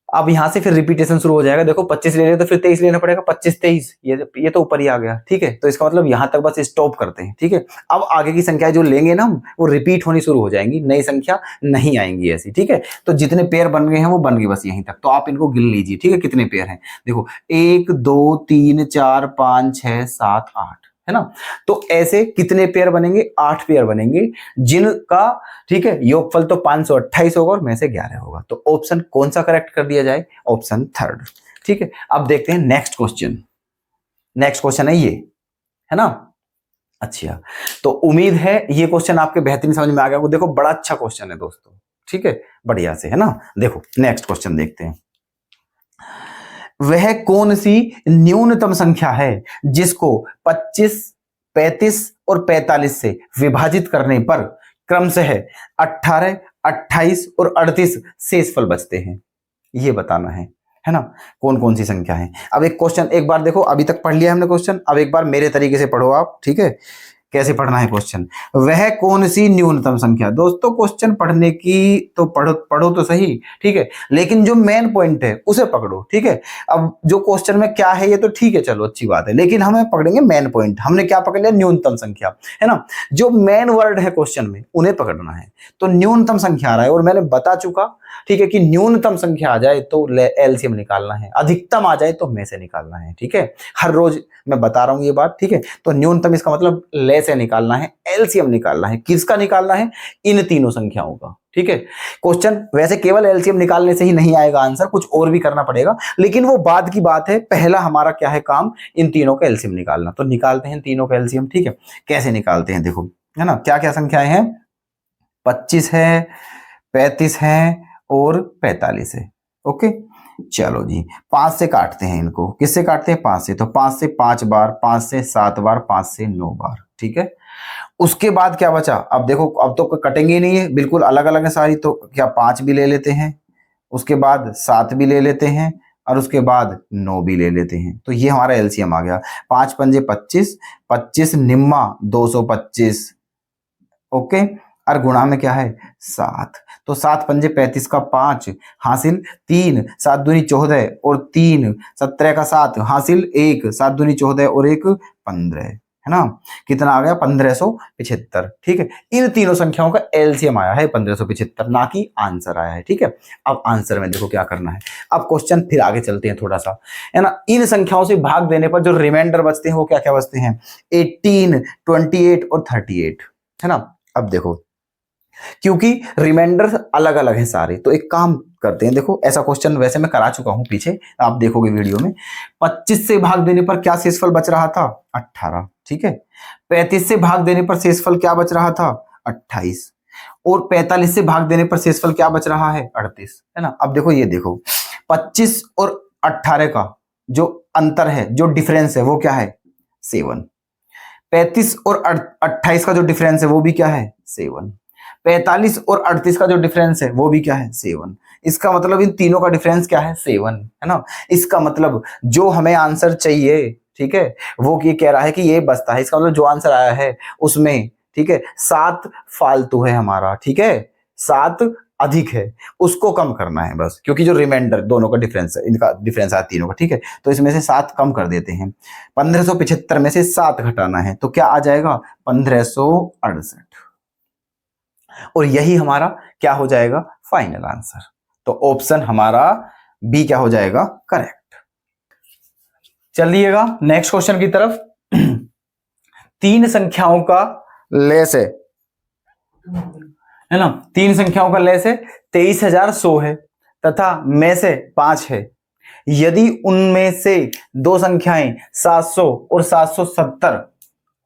अब यहां से फिर रिपीटेशन शुरू हो जाएगा। देखो 25 ले ले तो फिर 23 लेना पड़ेगा, 25 23, ये तो ऊपर ही आ गया। ठीक है, तो इसका मतलब यहां तक बस स्टॉप करते हैं। ठीक है, अब आगे की संख्या जो लेंगे ना हम, वो रिपीट होनी शुरू हो जाएंगी, नई संख्या नहीं आएंगी ऐसी। ठीक है, तो जितने पेयर बन गए हैं वो बन गए बस यहीं तक, तो आप इनको गिन लीजिए। ठीक है, कितने पेयर हैं, देखो 1 2 3 4 5 6 7 8, है ना। तो ऐसे कितने पेयर बनेंगे, 8 पेयर बनेंगे, जिनका, ठीक है, योगफल तो 528 होगा और में से 11 होगा। तो ऑप्शन कौन सा करेक्ट कर दिया जाए, ऑप्शन 3। ठीक है, अब देखते हैं नेक्स्ट क्वेश्चन। नेक्स्ट क्वेश्चन है ये, है ना। अच्छा, तो उम्मीद है ये क्वेश्चन आपके बेहतरीन समझ में आ गया। देखो बड़ा अच्छा क्वेश्चन है दोस्तों, ठीक है, बढ़िया से, है ना। देखो नेक्स्ट क्वेश्चन देखते हैं। वह कौन सी न्यूनतम संख्या है जिसको 25, 35 और 45 से विभाजित करने पर क्रम से है 18, 28 और 38 शेषफल बचते हैं, ये बताना है ना, कौन कौन सी संख्या है। अब एक क्वेश्चन एक बार देखो, अभी तक पढ़ लिया हमने क्वेश्चन, अब एक बार मेरे तरीके से पढ़ो आप, ठीक है, कैसे पढ़ना है क्वेश्चन। वह कौन सी न्यूनतम संख्या, दोस्तों क्वेश्चन पढ़ने की तो पढ़ो पढ़ो तो सही, ठीक है, लेकिन जो मेन पॉइंट है उसे पकड़ो, ठीक है। अब जो क्वेश्चन में क्या है ये तो ठीक है, चलो अच्छी बात है, लेकिन हमें पकड़ेंगे मेन पॉइंट। हमने क्या पकड़ लिया, न्यूनतम संख्या, है ना, जो मेन वर्ड है क्वेश्चन में उन्हें पकड़ना है। तो न्यूनतम संख्या आ रहा है और मैंने बता चुका, ठीक है, कि न्यूनतम संख्या आ जाए तो एलसीएम निकालना है, अधिकतम आ जाए तो में से निकालना है, ठीक है। हर रोज मैं बता रहा हूं ये बात, ठीक है। तो न्यूनतम इसका मतलब ले से निकालना है, एलसीएम निकालना है, किसका निकालना है, इन तीनों संख्याओं का, ठीक है। क्वेश्चन वैसे केवल एलसीएम निकालने से ही नहीं आएगा आंसर, कुछ और भी करना पड़ेगा, लेकिन वो बाद की बात है। पहला हमारा क्या है काम, इन तीनों का एलसीएम निकालना। तो निकालते हैं तीनों का एलसीएम, ठीक है। कैसे निकालते हैं देखो, है ना, क्या क्या संख्याएं हैं, 25 है, 35 है और 45 है। ओके, चलो जी, 5 से काटते हैं इनको, किससे काटते हैं, 5 से। तो 5 से 5 बार, 5 से 7 बार, 5 से 9 बार, ठीक है। उसके बाद क्या बचा, अब देखो अब तो कटेंगे ही नहीं है, बिल्कुल अलग अलग है सारी, तो क्या 5 भी ले लेते हैं, उसके बाद 7 भी ले लेते हैं और उसके बाद 9 भी ले लेते हैं। तो ये हमारा एलसीएम आ गया, 5 पंजे 25, 25 निम्मा 225, ओके, और गुणा में क्या है 7। तो 7 पंजे 35 का 5 हासिल 3, 7 दूनी 14 और 3 17 का 7 हासिल 1, 7 दूनी 14 और 1 15, है ना। कितना आ गया, 1575, ठीक है। इन तीनों संख्याओं का एलसीएम आया है 1575, ना कि आंसर आया है, ठीक है। अब आंसर में देखो क्या करना है। अब क्वेश्चन फिर आगे चलते हैं थोड़ा सा, है ना। इन संख्याओं से भाग देने पर जो रिमाइंडर बचते हैं वो क्या क्या बचते हैं, 18, 28 और 38, है ना। अब देखो, क्योंकि रिमाइंडर अलग अलग हैं सारे, तो एक काम करते हैं, देखो ऐसा क्वेश्चन वैसे मैं करा चुका हूं पीछे, आप देखोगे वीडियो में। 25 से भाग देने पर क्या शेषफल बच रहा था, 18, ठीक है। 35 से भाग देने पर शेषफल क्या बच रहा था, 28, और 45 से भाग देने पर शेषफल क्या बच रहा है, 38, है ना। अब देखो ये देखो, 25 और 18 का जो अंतर है, जो डिफरेंस है वो क्या है, 7। 35 और 28 का जो डिफरेंस है वो भी क्या है, 7। 45 और 38 का जो डिफरेंस है वो भी क्या है, 7। इसका मतलब इन तीनों का डिफरेंस क्या है, 7, है ना। इसका मतलब जो हमें आंसर चाहिए, ठीक है, वो ये कह रहा है कि ये बचता है। इसका मतलब जो आंसर आया है उसमें, ठीक है, 7 फालतू है हमारा, ठीक है, 7 अधिक है, उसको कम करना है बस, क्योंकि जो रिमाइंडर दोनों का डिफरेंस है, इनका डिफरेंस है तीनों का, ठीक है। तो इसमें से 7 कम कर देते हैं, 1575 में से 7 घटाना है, तो क्या आ जाएगा, 1568, और यही हमारा क्या हो जाएगा, फाइनल आंसर। तो ऑप्शन हमारा बी क्या हो जाएगा, करेक्ट। चलिएगा नेक्स्ट क्वेश्चन की तरफ। 3 संख्याओं का लेस है ना, 3 संख्याओं का लेस है 23,100 है तथा में से 5 है। यदि उनमें से 2 संख्याएं 700 और 770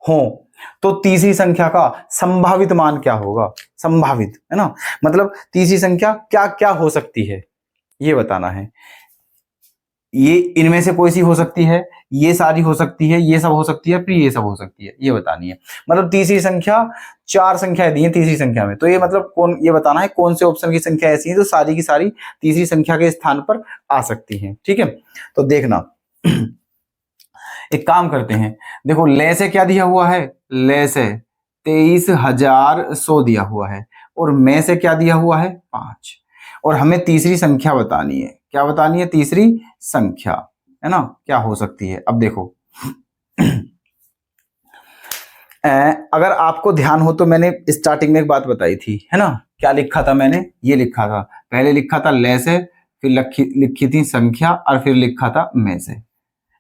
हो तो तीसरी संख्या का संभावित मान क्या होगा, संभावित, है ना, मतलब तीसरी संख्या क्या क्या हो सकती है ये बताना है। ये इनमें से कोई सी हो सकती है, ये सारी हो सकती है, ये सब हो सकती है, फिर ये सब हो सकती है, ये बतानी है। मतलब तीसरी संख्या, 4 संख्याएं दी हैं तीसरी संख्या में, तो ये मतलब कौन, ये बताना है कौन से ऑप्शन की संख्या ऐसी है जो सारी की सारी तीसरी संख्या के स्थान पर आ सकती हैं, ठीक है। तो देखना, एक काम करते हैं, देखो ले से क्या दिया हुआ है, ले से 23,100 दिया हुआ है, और में से क्या दिया हुआ है, 5, और हमें तीसरी संख्या बतानी है। क्या बतानी है, तीसरी संख्या, है ना, क्या हो सकती है। अब देखो अगर आपको ध्यान हो तो मैंने स्टार्टिंग में एक बात बताई थी, है ना, क्या लिखा था मैंने, ये लिखा था, पहले लिखा था ले से, फिर लिखी थी संख्या, और फिर लिखा था में से,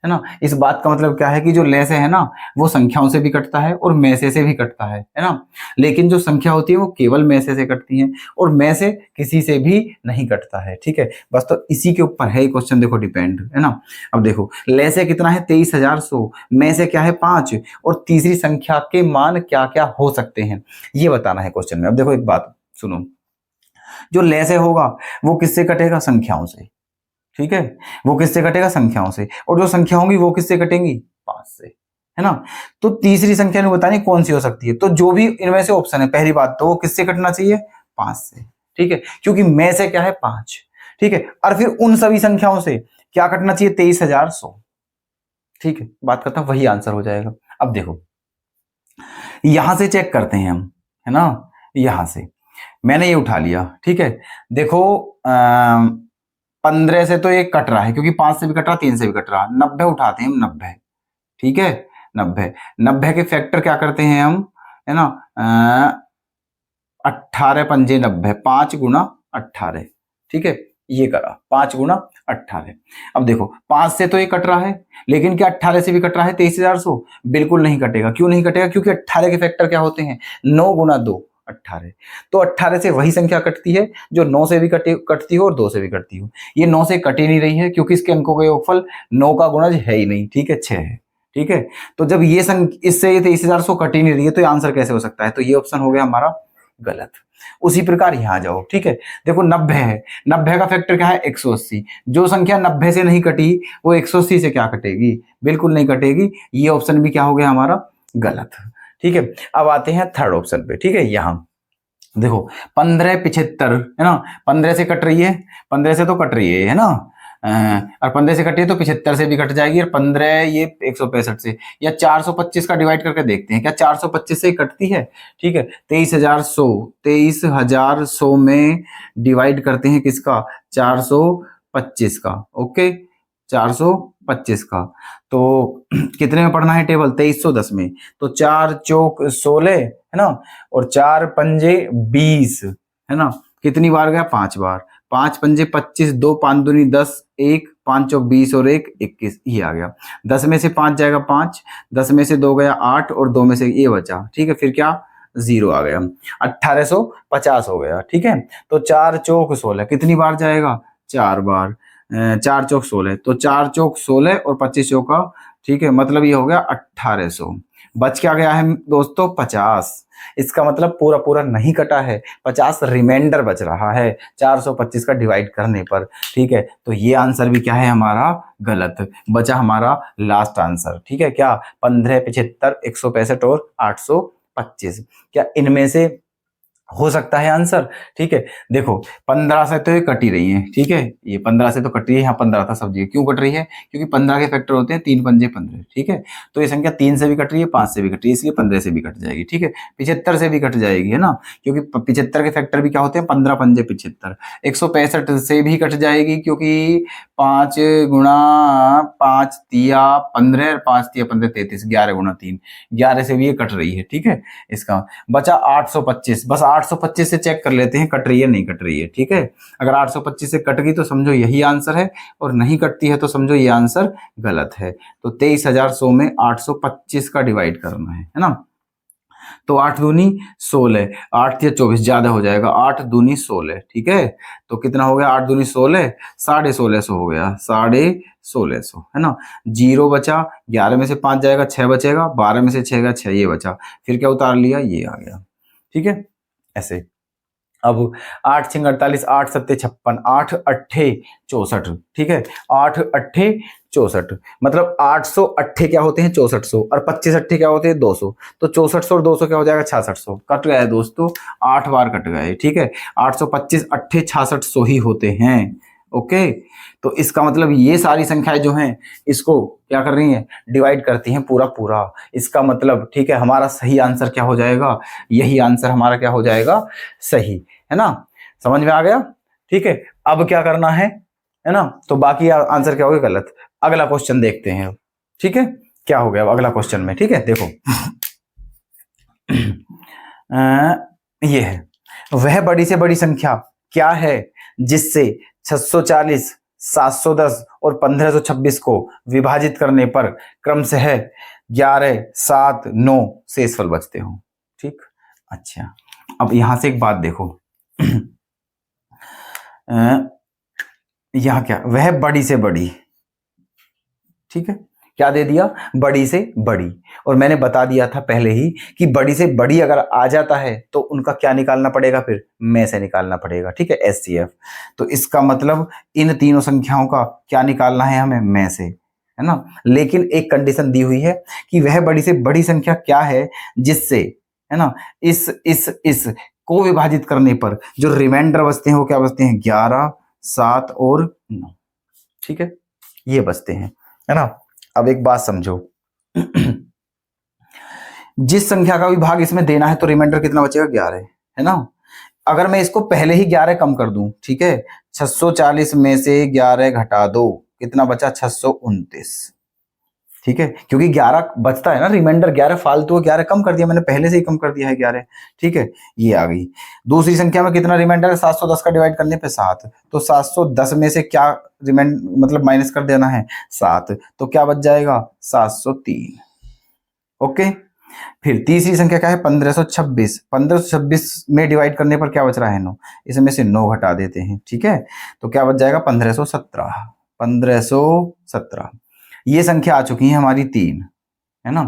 है ना। इस बात का मतलब क्या है कि जो ले से है ना वो संख्याओं से भी कटता है और में से भी कटता है ना, लेकिन जो संख्या होती है वो केवल में से कटती है, और में से किसी से भी नहीं कटता है, ठीक है। बस तो इसी के ऊपर है क्वेश्चन, देखो डिपेंड, है ना। अब देखो ले से कितना है, 23,100, में से क्या है, 5, और तीसरी संख्या के मान क्या क्या हो सकते हैं ये बताना है क्वेश्चन में। अब देखो एक बात सुनो, जो ले से होगा वो किससे कटेगा, संख्याओं से, ठीक है, वो किससे कटेगा, संख्याओं से, और जो संख्या होंगी वो किससे कटेंगी, 5 से, है ना। तो तीसरी संख्या नहीं बतानी कौन सी हो सकती है, तो जो भी इनमें से ऑप्शन है, पहली बात तो वो किससे कटना चाहिए, 5 से, ठीक है, क्योंकि में से क्या है 5, ठीक है। और फिर उन सभी संख्याओं से क्या कटना चाहिए, 23,100, ठीक है, बात करता हूं, वही आंसर हो जाएगा। अब देखो यहां से चेक करते हैं हम, है ना, यहां से मैंने ये उठा लिया, ठीक है। देखो 15 से तो ये कट रहा है, क्योंकि 5 से भी कट रहा, 3 से भी कट रहा, 90 उठाते हैं हम, 90, ठीक है, 90, 90 के फैक्टर क्या करते हैं हम, है ना, 18 पंजे 90, 5 गुना 18, ठीक है, ये करा 5 गुना 18। अब देखो 5 से तो ये कट रहा है, लेकिन क्या 18 से भी कट रहा है 23,100, बिल्कुल नहीं कटेगा। क्यों नहीं कटेगा, क्योंकि 18 के फैक्टर क्या होते हैं, 9 गुना 2 18, तो 18 से वही संख्या कटती है जो 9 से भी कटती हो और 2 से भी कटती हो। ये 9 से कट ही नहीं रही है, क्योंकि इसके अंकों का योगफल 9 का गुणज है ही नहीं, ठीक है, 6 है, ठीक है। तो जब ये इससे ये 23,100 कट ही नहीं रही है, तो ये आंसर कैसे हो सकता है, तो ये ऑप्शन हो गया हमारा गलत। उसी प्रकार यहां जाओ, ठीक है, देखो 90 है, 90 का फैक्टर क्या है 180, जो संख्या 90 से नहीं कटी वो 180 से क्या कटेगी, बिल्कुल नहीं कटेगी, ये ऑप्शन भी क्या हो गया हमारा गलत, ठीक है। अब आते हैं थर्ड ऑप्शन पे, ठीक है, यहां देखो 1575 है ना, 15 से कट रही है, 15 से तो कट रही है ना, और 15 से कटी है तो 75 से भी कट जाएगी, और 15 ये 165 से, या 425 का डिवाइड करके देखते हैं क्या 425 से ही कटती है, ठीक है। 23,100 में डिवाइड करते हैं किसका, 425 का, ओके, 425 का, तो कितने में पढ़ना है टेबल, 2310 में, तो 4 चौक 16 है ना, और 4 पंजे 20 है ना, कितनी बार गया, 5 बार, 5 पंजे 25, 2 5 दूनी 10, 1 5 चौक 20 और 1 21, ये आ गया। 10 में से 5 जाएगा 5, 10 में से 2 गया 8 और 2 में से ये बचा, ठीक है, फिर क्या 0 आ गया, 1850 हो गया, ठीक है। तो 4 चौक 16 कितनी बार जाएगा, 4 बार, 4 चौक 16, तो 4 चौक 16 और 25 चौका, ठीक है, मतलब ये हो गया 1800। बच क्या गया है दोस्तों, 50, इसका मतलब पूरा पूरा नहीं कटा है, 50 रिमाइंडर बच रहा है 425 का डिवाइड करने पर, ठीक है। तो ये आंसर भी क्या है हमारा गलत, बचा हमारा लास्ट आंसर, ठीक है, क्या 15 75 165 और 825, क्या इनमें से हो सकता है आंसर, ठीक है। देखो 15 से तो ये कट ही रही है, ठीक है, ये 15 से तो कट रही है, यहाँ 15 था सब जगह, क्यों कट रही है, क्योंकि 15 के फैक्टर होते हैं 3 पंजे 15, ठीक है। तो ये संख्या 3 से भी कट रही है, 5 से भी कट रही है, इसलिए 15 से भी कट जाएगी, ठीक है। 75 से भी कट जाएगी, है ना, क्योंकि 75 के फैक्टर भी क्या होते हैं, 15 पंजे 75। 165 से भी कट जाएगी, क्योंकि 5 गुणा 5 तिया 15, 5 तिया 15 33, 11 गुणा 3, 11 से भी ये कट रही है, ठीक है। इसका बचा 825, बस 825 से चेक कर लेते हैं कट रही है नहीं कट रही है, ठीक है। अगर 825 से कट गई तो समझो यही आंसर है, और नहीं कटती है तो समझो ये आंसर गलत है। तो 23,100 में 825 का डिवाइड करना है ना, तो 8 दूनी 16, 8 या 24 ज्यादा हो जाएगा, 8 दूनी 16, ठीक है। तो कितना हो गया, 8 दूनी 16, 1650 हो गया, 1650 है ना। 0 बचा, 11 में से 5 जाएगा 6 बचेगा, 12 में से 6 गया 6, ये बचा, फिर क्या उतार लिया, ये आ गया, ठीक है, ऐसे। अब 8 छिंग 48, 8 सत्ते 56, 8 अट्ठे 64, ठीक है, 8 अट्ठे 64, मतलब 800 अट्ठे क्या होते हैं 6400, और 25 अट्ठे क्या होते हैं 200, तो 6400 और 200 क्या हो जाएगा 6600, कट गया है दोस्तों, 8 बार कट गए, ठीक है। 825 अट्ठे 6600 ही होते हैं, ओके। तो इसका मतलब ये सारी संख्याएं जो हैं इसको क्या कर रही हैं, डिवाइड करती हैं पूरा पूरा, इसका मतलब ठीक है हमारा सही आंसर क्या हो जाएगा, यही आंसर हमारा क्या हो जाएगा, सही, है ना, समझ में आ गया, ठीक है। अब क्या करना है ना, तो बाकी आंसर क्या हो गया गलत। अगला क्वेश्चन देखते हैं, ठीक है, क्या हो गया अगला क्वेश्चन में, ठीक है, देखो ये है, वह बड़ी से बड़ी संख्या क्या है जिससे 640, 710 और 1526 को विभाजित करने पर क्रमशः 11, 7, 9 शेषफल बचते हो, ठीक। अच्छा, अब यहां से एक बात देखो यहां क्या, वह बड़ी से बड़ी, ठीक है, क्या दे दिया, बड़ी से बड़ी, और मैंने बता दिया था पहले ही कि बड़ी से बड़ी अगर आ जाता है तो उनका क्या निकालना पड़ेगा, फिर में से निकालना पड़ेगा, ठीक है, एचसीएफ। तो इसका मतलब इन तीनों संख्याओं का क्या निकालना है हमें, में से, है ना। लेकिन एक कंडीशन दी हुई है कि वह बड़ी से बड़ी संख्या क्या है जिससे, है ना, इस को विभाजित करने पर जो रिमाइंडर बचते हैं वो क्या बचते हैं, 11, 7 और 9। ठीक है, ये बचते हैं, है ना। अब एक बात समझो, जिस संख्या का भी भाग इसमें देना है तो रिमाइंडर कितना बचेगा, 11, है ना। अगर मैं इसको पहले ही 11 कम कर दूं, ठीक है, 640 में से 11 घटा दो, कितना बचा, 629। ठीक है, क्योंकि 11 बचता है ना, रिमाइंडर 11 फालतू, 11 कम कर दिया मैंने, पहले से ही कम कर दिया है 11। ठीक है, ये आ गई। दूसरी संख्या में कितना रिमाइंडर है, 710 का डिवाइड करने पे 7, तो 710 में से क्या रिमाइंड मतलब माइनस कर देना है, 7, तो क्या बच जाएगा, 703। ओके, फिर तीसरी संख्या क्या है, 1526। 1526 में डिवाइड करने पर क्या बच रहा है, 9, इसमें से 9 घटा देते हैं। ठीक है, तो क्या बच जाएगा, 1517। 1517 ये संख्या आ चुकी है हमारी 3, है ना।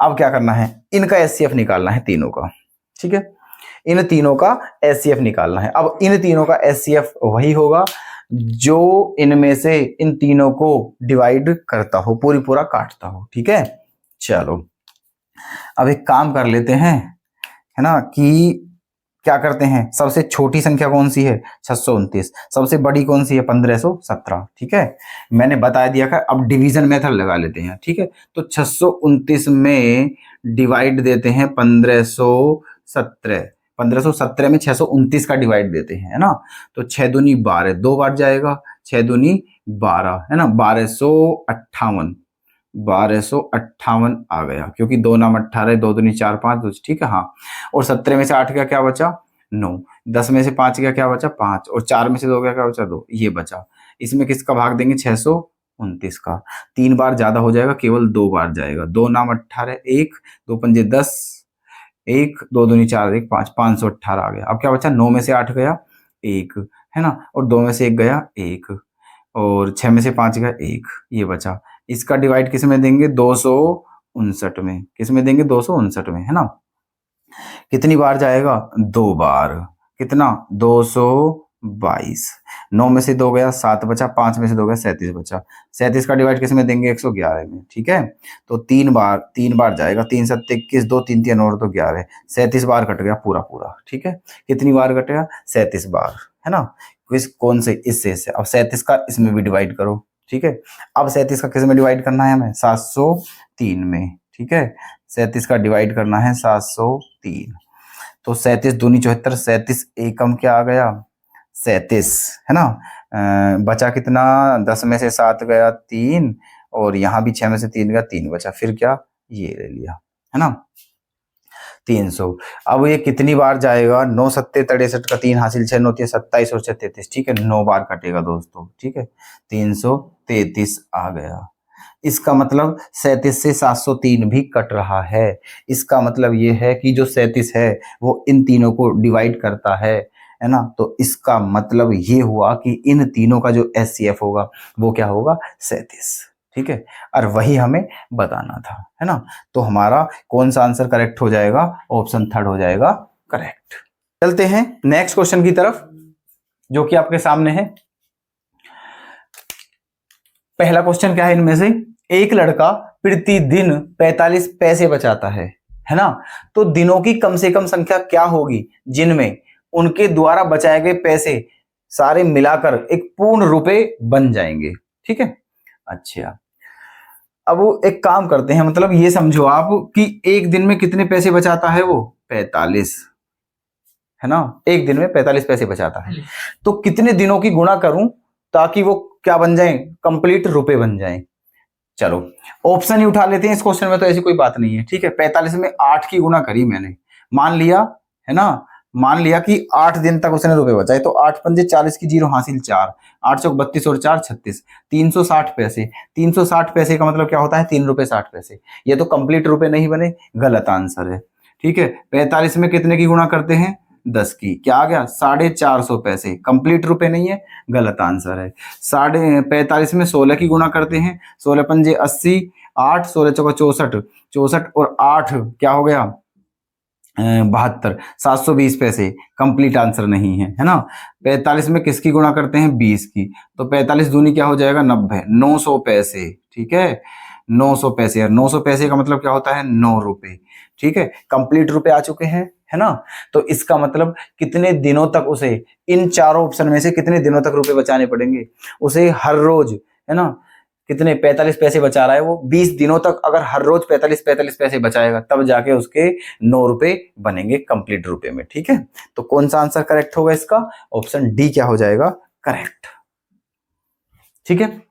अब क्या करना है, इनका एचसीएफ निकालना है तीनों का। ठीक है, इन तीनों का एचसीएफ निकालना है। अब इन तीनों का एचसीएफ वही होगा जो इनमें से इन तीनों को डिवाइड करता हो, पूरा काटता हो। ठीक है, चलो अब एक काम कर लेते हैं, है ना, कि क्या करते हैं, सबसे छोटी संख्या कौन सी है, 629, सबसे बड़ी कौन सी है, 1517। ठीक है, मैंने बता दिया था, अब डिवीजन मेथड लगा लेते हैं। ठीक है, तो 629 में डिवाइड देते हैं 1517, 1517 में 629 का डिवाइड देते हैं, है ना। तो 6 दूनी 12, 2 बार जाएगा, 6 दूनी 12, है ना, 1258, 1258 आ गया, क्योंकि 2 नाम 18, 2 दूनी 4, 5, ठीक है, हाँ। और 17 में से 8 का क्या बचा, 9, 10 में से 5 का क्या बचा, 5, और 4 में से 2 का क्या बचा, 2, ये बचा। इसमें किसका भाग देंगे, 629 का। 3 बार ज्यादा हो जाएगा, केवल 2 बार जाएगा, 2 नाम 18, 1, 2 पंजे 10, 1, 2 दूनी 4, 1, 5, 518 आ गया। अब क्या बचा, 9 में से 8 गया 1, है ना, और 2 में से 1 गया 1, और 6 में से 5 गया 1, ये बचा। इसका डिवाइड किस में देंगे, 259 में। किस में देंगे, 259 में, है ना। कितनी बार जाएगा, 2 बार। कितना, 222। 9 में से 2 गया 7 बचा, 5 में से 2 गया 37 बचा। 37 का डिवाइड किस में देंगे, 111 में। ठीक है, तो 3 बार जाएगा, 3 7 21, 2 3 3 और तो 11, 37 बार कट गया पूरा। ठीक है, कितनी बार कटेगा, 37 बार, है ना। कौन से, इससे अब 37 का इसमें भी डिवाइड करो। ठीक है, अब 37 का किस में डिवाइड करना है हमें, 703 में। ठीक है, 37 का डिवाइड करना है 703, तो 37 दूनी 74, 37 एकम क्या आ गया, 37, है ना। बचा कितना, 10 में से 7 गया 3, और यहाँ भी 6 में से 3 गया 3 बचा, फिर क्या, ये ले लिया, है ना, 300। अब ये कितनी बार जाएगा, 9 सत्ते 63 का 3 हासिल, 6 9 27 और 33। ठीक है, 9 बार कटेगा दोस्तों। ठीक है, 333 आ गया। इसका मतलब 37 से 703 भी कट रहा है। इसका मतलब ये है कि जो 37 है वो इन तीनों को डिवाइड करता है ना। तो इसका मतलब ये हुआ कि इन तीनों का जो एचसीएफ होगा वो क्या होगा, 37। ठीक है, और वही हमें बताना था, है ना। तो हमारा कौन सा आंसर करेक्ट हो जाएगा, ऑप्शन 3 हो जाएगा करेक्ट। चलते हैं नेक्स्ट क्वेश्चन की तरफ, जो कि आपके सामने है। पहला क्वेश्चन क्या है इनमें से, एक लड़का प्रतिदिन 45 पैसे बचाता है ना। तो दिनों की कम से कम संख्या क्या होगी जिनमें उनके द्वारा बचाए गए पैसे सारे मिलाकर एक पूर्ण रुपए बन जाएंगे। ठीक है, अच्छा, अब वो एक काम करते हैं, मतलब ये समझो आप कि एक दिन में कितने पैसे बचाता है वो, 45, है ना। एक दिन में 45 पैसे बचाता है, तो कितने दिनों की गुणा करूं ताकि वो क्या बन जाए, कंप्लीट रुपए बन जाए। चलो ऑप्शन ही उठा लेते हैं इस क्वेश्चन में, तो ऐसी कोई बात नहीं है। ठीक है, 45 में 8 की गुणा करी मैंने, मान लिया, है ना, मान लिया कि 8 दिन तक उसने रुपए बचाए, तो 8 पंजे 40 की 0 हासिल 4, 8 चौक 32 और 4 36, 360 पैसे। 360 पैसे का मतलब क्या होता है, 3 रुपए 60 पैसे। ये तो कंप्लीट रुपए नहीं बने, गलत आंसर है। ठीक है, 45 में कितने की गुणा करते हैं, 10 की, क्या आ गया, 450 पैसे। कंप्लीट रुपए नहीं है, गलत आंसर है। 45 में 16 की गुणा करते हैं, 16 पंजे 80, 8 16 चौका 64, 64 और 8 क्या हो गया, 72, 720 पैसे। कंप्लीट आंसर नहीं है, है ना। 45 में किसकी गुणा करते हैं, 20 की, तो 45 दूनी क्या हो जाएगा, 90, 900 पैसे। ठीक है, 900 पैसे। 900 पैसे का मतलब क्या होता है, 9 रुपए, ठीक है। कंप्लीट रुपए आ चुके हैं, है ना। तो इसका मतलब कितने दिनों तक उसे, इन चारों ऑप्शन में से कितने दिनों तक रुपए बचाने पड़ेंगे उसे, हर रोज, है ना। कितने 45 पैसे बचा रहा है वो, 20 दिनों तक अगर हर रोज 45 पैसे बचाएगा तब जाके उसके 9 रुपए बनेंगे कंप्लीट रुपए में, ठीक है। तो कौन सा आंसर करेक्ट होगा इसका, ऑप्शन डी क्या हो जाएगा, करेक्ट, ठीक है।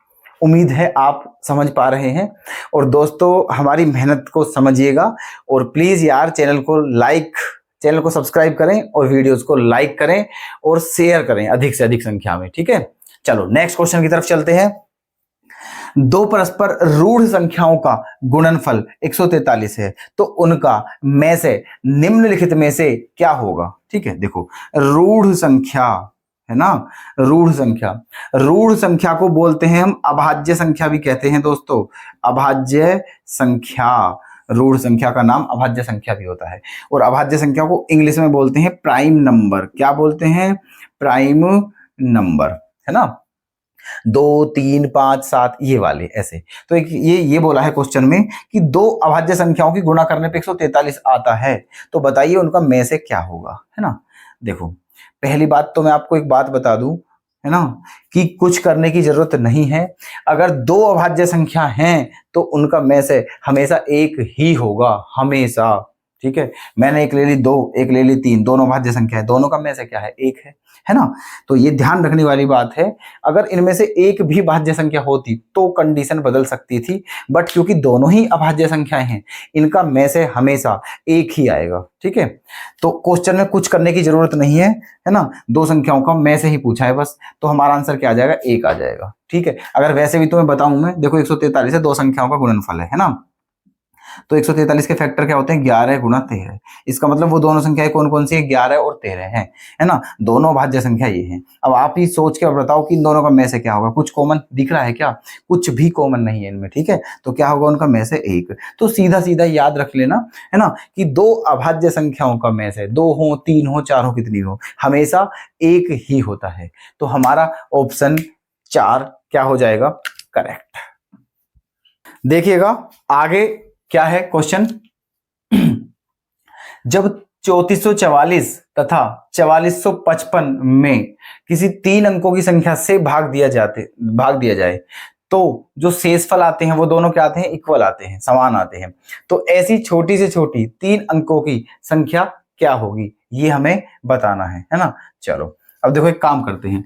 उम्मीद है आप समझ पा रहे हैं। और दोस्तों हमारी मेहनत को समझिएगा और प्लीज यार चैनल को सब्सक्राइब करें और वीडियोस को लाइक करें और शेयर करें अधिक से अधिक संख्या में, ठीक है। चलो नेक्स्ट क्वेश्चन की तरफ चलते हैं। दो परस्पर रूढ़ संख्याओं का गुणनफल 143 है, तो उनका में से निम्नलिखित में से क्या होगा, ठीक है। देखो रूढ़ संख्या है ना, रूढ़ संख्या को बोलते हैं हम अभाज्य संख्या भी कहते हैं दोस्तों, अभाज्य संख्या। रूढ़ संख्या का नाम अभाज्य संख्या भी होता है। और अभाज्य संख्या को इंग्लिश में बोलते हैं प्राइम नंबर। क्या बोलते हैं, प्राइम नंबर, है ना। 2, 3, 5, 7 ये वाले ऐसे। तो एक ये बोला है क्वेश्चन में कि दो अभाज्य संख्याओं की गुणा करने पे 143 आता है, तो बताइए उनका में से क्या होगा, है ना। देखो पहली बात तो मैं आपको एक बात बता दूं, है ना, कि कुछ करने की जरूरत नहीं है। अगर दो अभाज्य संख्या हैं तो उनका में से हमेशा एक ही होगा, हमेशा, ठीक है। मैंने एक ले ली 2, एक ले ली 3, दोनों अभाज्य संख्या है, दोनों का में से क्या है, एक है ना। तो ये ध्यान रखने वाली बात है। अगर इनमें से एक भी भाज्य संख्या होती तो कंडीशन बदल सकती थी, बट क्योंकि दोनों ही अभाज्य संख्याएं हैं, इनका में से हमेशा एक ही आएगा, ठीक है। तो क्वेश्चन में कुछ करने की जरूरत नहीं है ना, दो संख्याओं का में से ही पूछा है बस, तो हमारा आंसर क्या आ जाएगा, एक आ जाएगा, ठीक है। अगर वैसे भी तुम्हें बताऊं मैं, देखो 143 है, दो संख्याओं का गुणनफल है ना। तो 143 के फैक्टर क्या होते हैं, 11 गुणा 13। इसका मतलब वो दोनों संख्याएं कौन कौन सी है, 11 और 13 है ना। दोनों भाज्य संख्या ये हैं। अब आप ही सोच के बताओ कि इन दोनों का में से क्या होगा, कुछ कॉमन दिख रहा है क्या, कुछ भी कॉमन नहीं है इनमें, ठीक है। तो क्या होगा उनका में से एक। तो सीधा सीधा याद रख लेना, है ना, कि दो अभाज्य संख्याओं का में से 2 हो, 3 हो, 4 हो, कितनी हो, हमेशा एक ही होता है। तो हमारा ऑप्शन 4 क्या हो जाएगा, करेक्ट। देखिएगा आगे क्या है क्वेश्चन। जब 3444 तथा 4455 में किसी 3 अंकों की संख्या से भाग दिया जाए तो जो शेषफल आते हैं वो दोनों क्या आते हैं, इक्वल आते हैं, समान आते हैं। तो ऐसी छोटी से छोटी 3 अंकों की संख्या क्या होगी, ये हमें बताना है ना। चलो अब देखो एक काम करते हैं।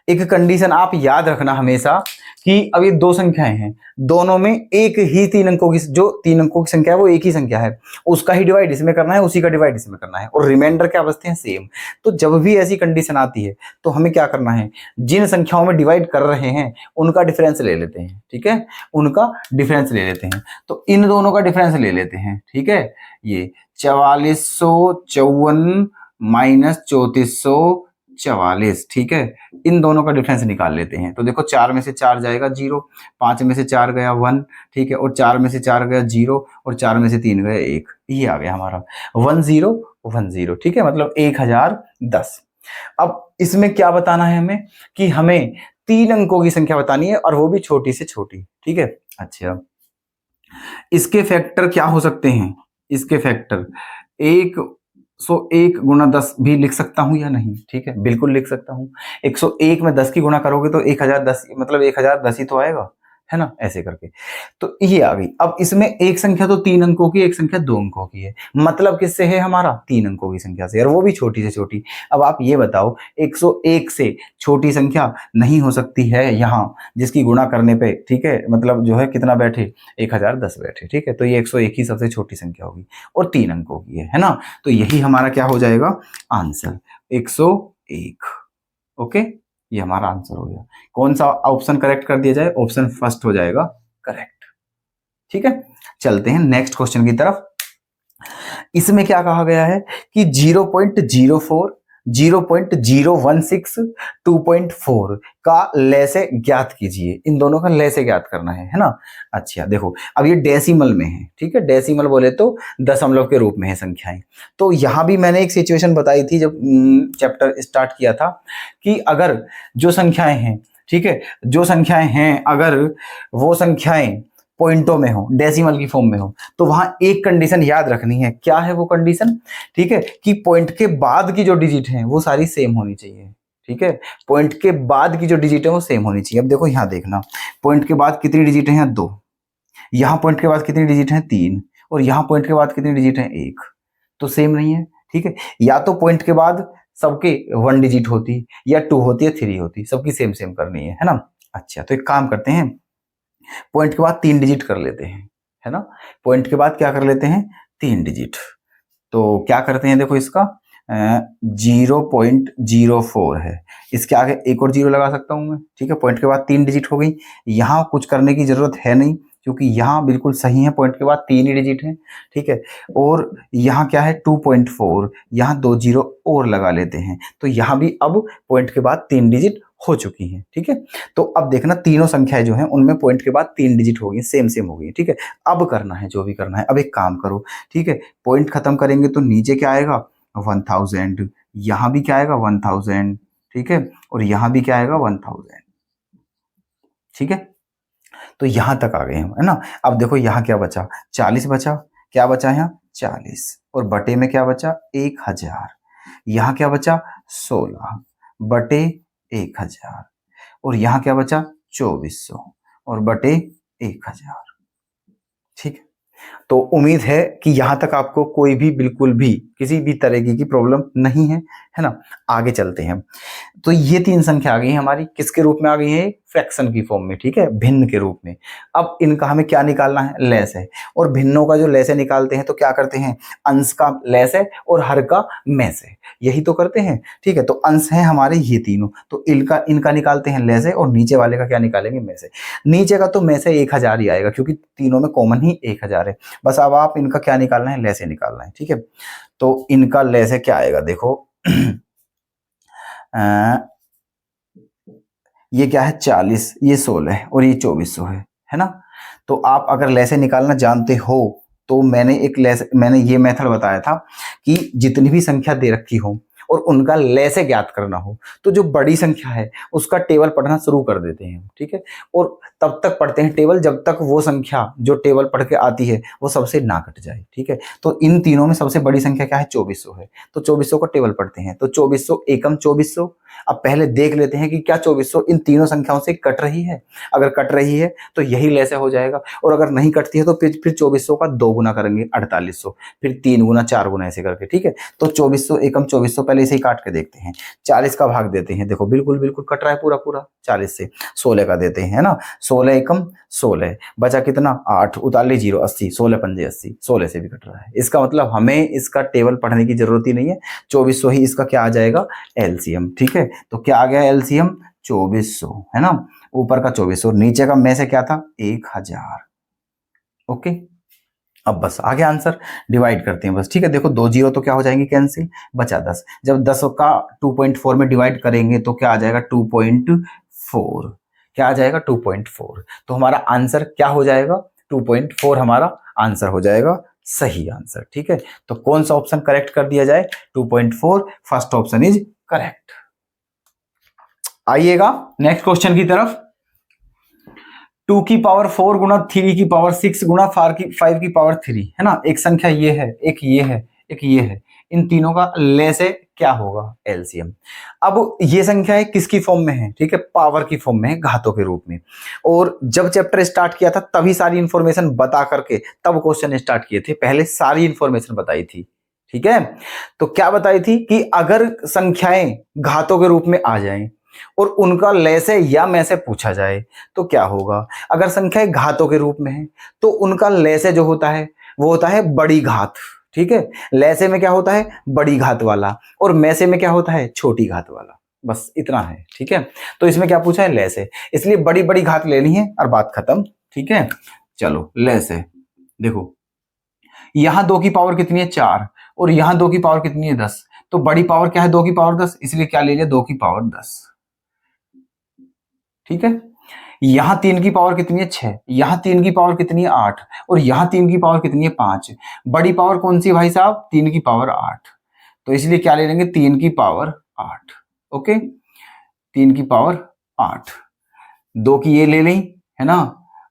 एक कंडीशन आप याद रखना हमेशा कि अब ये दो संख्याएं हैं, दोनों में एक ही 3 अंकों की, जो 3 अंकों की संख्या है वो एक ही संख्या है, उसका ही डिवाइड इसमें करना है, उसी का डिवाइड इसमें करना है, और रिमाइंडर क्या बचते हैं, सेम। तो जब भी ऐसी कंडीशन आती है तो हमें क्या करना है, जिन संख्याओं में डिवाइड कर रहे हैं उनका डिफरेंस ले लेते हैं, ठीक है, उनका डिफरेंस ले लेते हैं। तो इन दोनों का डिफरेंस ले लेते हैं, ठीक है। ये 4454 माइनस 3444, ठीक है, इन दोनों का डिफरेंस निकाल लेते हैं। तो देखो 4 में से 4 जाएगा 0, 5 में से 4 गया 1, ठीक है, और 4 में से 4 गया 0, और 4 में से 3 गया 1, ये आ गया हमारा 1010, ठीक है, मतलब 1010। अब इसमें क्या बताना है हमें, कि हमें 3 अंकों की संख्या बतानी है और वो भी छोटी से छोटी, ठीक है। अच्छा इसके फैक्टर क्या हो सकते हैं, इसके फैक्टर 101 गुणा 10 भी लिख सकता हूं या नहीं, ठीक है, बिल्कुल लिख सकता हूं। 101 में 10 की गुणा करोगे तो 1010, मतलब 1010 ही तो आएगा, है ना, ऐसे करके। तो ये आ गई। अब इसमें एक संख्या तो 3 अंकों की, एक संख्या 2 अंकों की है, मतलब किससे है हमारा, 3 अंकों की संख्या से, और वो भी छोटी से छोटी। अब आप ये बताओ 101 से छोटी संख्या नहीं हो सकती है यहाँ, जिसकी गुणा करने पे, ठीक है, मतलब जो है कितना बैठे, 1010 बैठे, ठीक है। तो ये 101 ही सबसे छोटी संख्या होगी और 3 अंकों की है ना। तो यही हमारा क्या हो जाएगा आंसर, 101। ओके, ये हमारा आंसर हो गया। कौन सा ऑप्शन करेक्ट कर दिया जाए, ऑप्शन फर्स्ट हो जाएगा करेक्ट, ठीक है। चलते हैं नेक्स्ट क्वेश्चन की तरफ। इसमें क्या कहा गया है कि 0.04, 0.016, 2.4 का लैसे ज्ञात कीजिए। इन दोनों का लैसे ज्ञात करना है ना। अच्छा देखो अब ये डेसिमल में है, ठीक है, डेसिमल बोले तो दशमलव के रूप में है संख्याएं। तो यहां भी मैंने एक सिचुएशन बताई थी जब चैप्टर स्टार्ट किया था, कि अगर जो संख्याएं हैं ठीक है, जो संख्याएं हैं अगर वो संख्याएं पॉइंटों में हो, डेसिमल की फॉर्म में हो, तो वहां एक कंडीशन याद रखनी है। क्या है वो कंडीशन? ठीक है, कि पॉइंट के बाद की जो डिजिट हैं वो सारी सेम होनी चाहिए। ठीक है, पॉइंट के बाद की जो डिजिट है वो सेम होनी चाहिए। अब देखो यहां देखना, पॉइंट के बाद कितनी डिजिट है? यहाँ 2, यहाँ पॉइंट के बाद कितनी डिजिट है? 3, और यहाँ पॉइंट के बाद कितनी डिजिट है? 1। तो सेम नहीं है। ठीक है, या तो पॉइंट के बाद सबके 1 डिजिट होती, या 2 होती, या 3 होती, सबकी सेम सेम करनी है ना। अच्छा, तो एक काम करते हैं, पॉइंट के बाद 3 डिजिट कर लेते हैं, है ना। पॉइंट के बाद क्या कर लेते हैं? 3 डिजिट। तो क्या करते हैं, देखो इसका 0.04 है, इसके आगे एक और जीरो लगा सकता हूं मैं। ठीक है, पॉइंट के बाद 3 डिजिट हो गई, यहां कुछ करने की जरूरत है नहीं क्योंकि यहाँ बिल्कुल सही है, पॉइंट के बाद 3 ही डिजिट है। ठीक है, और यहाँ क्या है? 2.4, यहाँ 2 जीरो और लगा लेते हैं, तो यहाँ भी अब पॉइंट के बाद 3 डिजिट हो चुकी हैं। ठीक है, तो अब देखना तीनों संख्याएं जो हैं उनमें पॉइंट के बाद 3 डिजिट हो गई, सेम सेम हो गई। ठीक है, अब करना है जो भी करना है। अब एक काम करो, ठीक है, पॉइंट खत्म करेंगे तो नीचे क्या आएगा? 1000, यहाँ भी क्या आएगा? 1000। ठीक है, और यहाँ भी क्या आएगा? 1000। ठीक है, तो यहां तक आ गए हम, है ना। अब देखो यहाँ क्या बचा? 40 बचा। क्या बचा यहाँ? 40, और बटे में क्या बचा? 1000। यहाँ क्या बचा? 16 बटे 1000, और यहाँ क्या बचा? 2400 और बटे 1000। ठीक है, तो उम्मीद है कि यहां तक आपको कोई भी बिल्कुल भी किसी भी तरीके की प्रॉब्लम नहीं है ना। आगे चलते हैं। तो ये 3 संख्या आ गई हमारी, किसके रूप में आ गई है? फ्रैक्शन की फॉर्म में। ठीक है, भिन्न के रूप में। अब इनका हमें क्या निकालना है? लैस है। और भिन्नों का जो लैस है निकालते हैं तो क्या करते हैं? अंश का लैस है और हर का मैस है, यही तो करते हैं। ठीक है, तो अंश है हमारे ये तीनों, तो इनका निकालते हैं लैस है, और नीचे वाले का क्या निकालेंगे? मैस है। नीचे का तो मैस है 1000 ही आएगा क्योंकि तीनों में कॉमन ही 1000 है। बस अब आप इनका क्या निकालना है? लैस निकालना है। ठीक है, तो इनका लैस है क्या आएगा? देखो ये क्या है? 40, ये 16 और ये 2400 है ना। तो आप अगर लैसे निकालना जानते हो तो मैंने ये मेथड बताया था कि जितनी भी संख्या दे रखी हो और उनका लैसे ज्ञात करना हो तो जो बड़ी संख्या है उसका टेबल पढ़ना शुरू कर देते हैं। ठीक है, और तब तक पढ़ते हैं टेबल जब तक वो संख्या जो टेबल पढ़ के आती है वो सबसे ना कट जाए। ठीक है, तो इन तीनों में सबसे बड़ी संख्या क्या है? 2400 है, तो 2400 का टेबल पढ़ते हैं। तो 2400 एकम 2400। अब पहले देख लेते हैं कि क्या 2400 इन तीनों संख्याओं से कट रही है। अगर कट रही है तो यही लैसे हो जाएगा, और अगर नहीं कटती है तो फिर 2400 का 2 गुना करेंगे 4800, फिर 3 गुना 4 गुना ऐसे करके। ठीक है, तो 2400 एकम 2400 पहले इसे ही काट के देखते हैं। 40 का भाग देते हैं, देखो बिल्कुल बिल्कुल कट रहा है पूरा पूरा। 40 से 16 का देते हैं, है ना। 16 एकम 16, बचा कितना? 8, उतार ली 0, 80, 16 पंजे 80, 16 से भी कट रहा है। इसका मतलब हमें इसका टेबल पढ़ने की जरूरत ही नहीं है, 2400 ही इसका क्या आ जाएगा? एलसीएम। ठीक है, तो क्या आ गया एलसीएम? 2400, है ना। ऊपर का 2400, नीचे का में से क्या था? 1000। ओके, अब बस आगे आंसर डिवाइड करते हैं बस। ठीक है, देखो 2 जीरो तो क्या हो जाएंगे? कैंसिल, बचा 10। जब 10 का 2.4 में डिवाइड करेंगे तो क्या आ जाएगा? 2.4। क्या आ जाएगा? 2.4। तो हमारा आंसर क्या हो जाएगा? 2.4 हमारा आंसर हो जाएगा, सही आंसर। ठीक है, तो कौन सा ऑप्शन करेक्ट कर दिया जाए? 2.4, फर्स्ट ऑप्शन इज करेक्ट। आइएगा नेक्स्ट क्वेश्चन की तरफ। 2 की पावर 4 गुना 3 की पावर 6 गुना 5 की पावर 3, है ना। एक संख्या ये है, एक ये है, एक ये है, इन तीनों का लैसे क्या होगा? एलसीएम। अब ये संख्याएं किसकी फॉर्म में है? ठीक है, पावर की फॉर्म में है, घातों के रूप में। और जब चैप्टर स्टार्ट किया था तभी सारी इंफॉर्मेशन बता करके तब क्वेश्चन स्टार्ट किए थे, पहले सारी इंफॉर्मेशन बताई थी। ठीक है, तो क्या बताई थी कि अगर संख्याएं घातों के रूप में आ जाएं और उनका लैसे या में से पूछा जाए तो क्या होगा? अगर संख्याएं घातों के रूप में है तो उनका लैसे जो होता है वो होता है बड़ी घात। ठीक है, लैसे में क्या होता है? बड़ी घात वाला, और मैसे में क्या होता है? छोटी घात वाला। बस इतना है। ठीक है, तो इसमें क्या पूछा है? लैसे, इसलिए बड़ी बड़ी घात लेनी है और बात खत्म। ठीक है, चलो लैसे देखो, यहां 2 की पावर कितनी है? 4, और यहां 2 की पावर कितनी है? 10। तो बड़ी पावर क्या है? 2 की पावर 10, इसलिए क्या ले लिया? 2 की पावर 10। ठीक है, यहां 3 की पावर कितनी है? 6, यहां 3 की पावर कितनी है? 8, और यहां 3 की पावर कितनी है? 5। बड़ी पावर कौन सी भाई साहब? 3 की पावर 8, तो इसलिए क्या ले लेंगे? 3 की पावर 8। ओके, 3 की पावर 8। 2 की ये ले ली, है ना,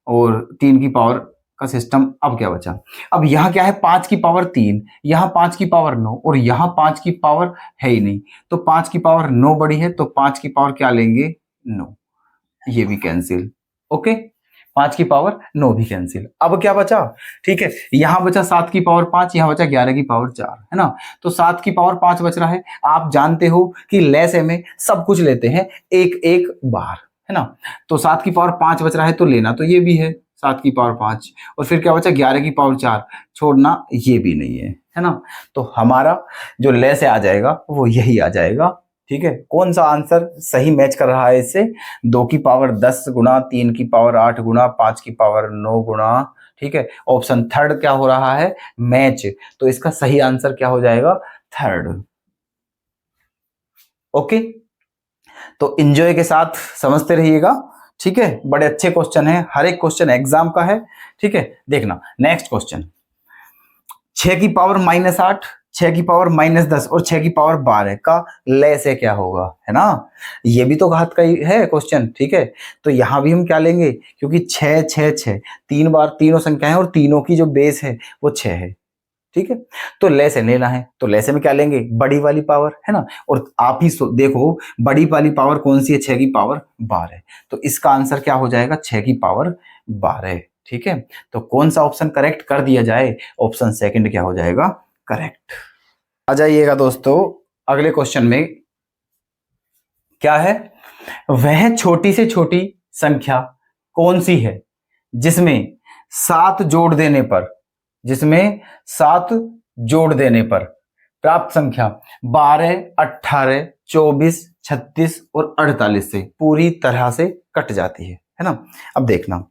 और 3 की पावर का सिस्टम। अब क्या बचा, अब यहाँ क्या है, 5 की पावर 3, यहाँ 5 की पावर 9 और यहाँ 5 की पावर है ही नहीं, तो 5 की पावर 9 बड़ी है, तो 5 की पावर क्या लेंगे, 9, ये भी कैंसिल। ओके, 5 की पावर 9 भी कैंसिल। अब क्या बचा, ठीक है, यहां बचा 7 की पावर 5, यहां बचा 11 की पावर 4, है ना, तो 7 की पावर 5 बच रहा है। आप जानते हो कि लेस में सब कुछ लेते हैं एक एक बार, है ना, तो 7 की पावर 5 बच रहा है, तो लेना तो ये भी है 7 की पावर 5, और फिर क्या बचा 11 की पावर 4, छोड़ना ये भी नहीं है ना, तो हमारा जो लेस आ जाएगा वो यही आ जाएगा। ठीक है, कौन सा आंसर सही मैच कर रहा है इससे, 2 की पावर 10 गुना, 3 की पावर 8 गुना, 5 की पावर 9 गुना। ठीक है, ऑप्शन थर्ड क्या हो रहा है, मैच, तो इसका सही आंसर क्या हो जाएगा, थर्ड। ओके, तो एंजॉय के साथ समझते रहिएगा। ठीक है, बड़े अच्छे क्वेश्चन है, हर एक क्वेश्चन एग्जाम का है। ठीक है, देखना नेक्स्ट क्वेश्चन, 6 की पावर -8, 6 की पावर -10 और 6 की पावर 12 का लय से क्या होगा, है ना, ये भी तो घात का ही है क्वेश्चन। ठीक है, तो यहां भी हम क्या लेंगे, क्योंकि 6 6 6 तीन बार तीनों संख्याएं और तीनों की जो बेस है वो 6 है। ठीक है, तो लय से लेना है, तो लय से में क्या लेंगे, बड़ी वाली पावर, है ना, और आप ही देखो बड़ी वाली पावर कौन सी है, 6 की पावर 12, तो इसका आंसर क्या हो जाएगा, 6 की पावर 12। ठीक है, तो कौन सा ऑप्शन करेक्ट कर दिया जाए, ऑप्शन सेकंड क्या हो जाएगा, करेक्ट। आ जाइएगा दोस्तों अगले क्वेश्चन में, क्या है, वह छोटी से छोटी संख्या कौन सी है जिसमें 7 जोड़ देने पर, जिसमें 7 जोड़ देने पर प्राप्त संख्या 12, 18, 24, 36 और 48 से पूरी तरह से कट जाती है ना। अब देखना,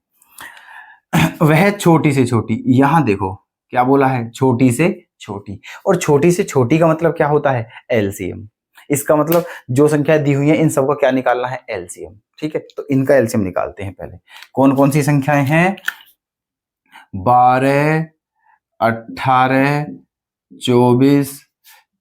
वह छोटी से छोटी, यहां देखो क्या बोला है, छोटी से छोटी, और छोटी से छोटी का मतलब क्या होता है, एलसीएम। इसका मतलब जो संख्या दी हुई है इन सबका क्या निकालना है, एलसीएम। ठीक है, तो इनका एलसीएम निकालते हैं पहले। कौन कौन सी संख्याएं हैं, 12, 18, 24,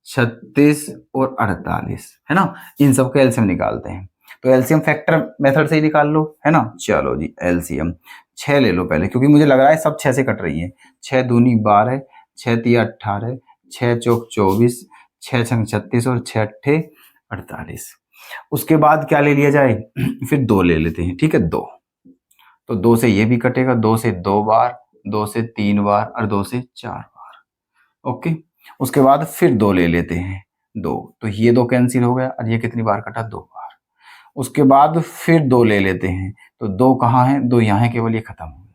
36 और 48, है ना, इन सबका एलसीएम निकालते हैं। तो एलसीएम फैक्टर मेथड से ही निकाल लो, है ना। चलो जी, एलसीएम 6 ले लो पहले, क्योंकि मुझे लग रहा है सब 6 से कट रही है। 6 दूनी 12, 6 तिया 18, 6 चौक 24, 6 छंग 36 और 6 अट्ठे 48। उसके बाद क्या ले लिया जाए, फिर 2 ले लेते हैं। ठीक है, 2, तो 2 से ये भी कटेगा, 2 से 2 बार, 2 से 3 बार और 2 से 4 बार। ओके, उसके बाद फिर 2 ले लेते हैं, 2, तो ये 2 कैंसिल हो गया, और ये कितनी बार कटा, 2 बार। उसके बाद फिर 2 ले लेते हैं, तो 2 कहाँ है, 2 यहाँ है, केवल ये खत्म हो गया।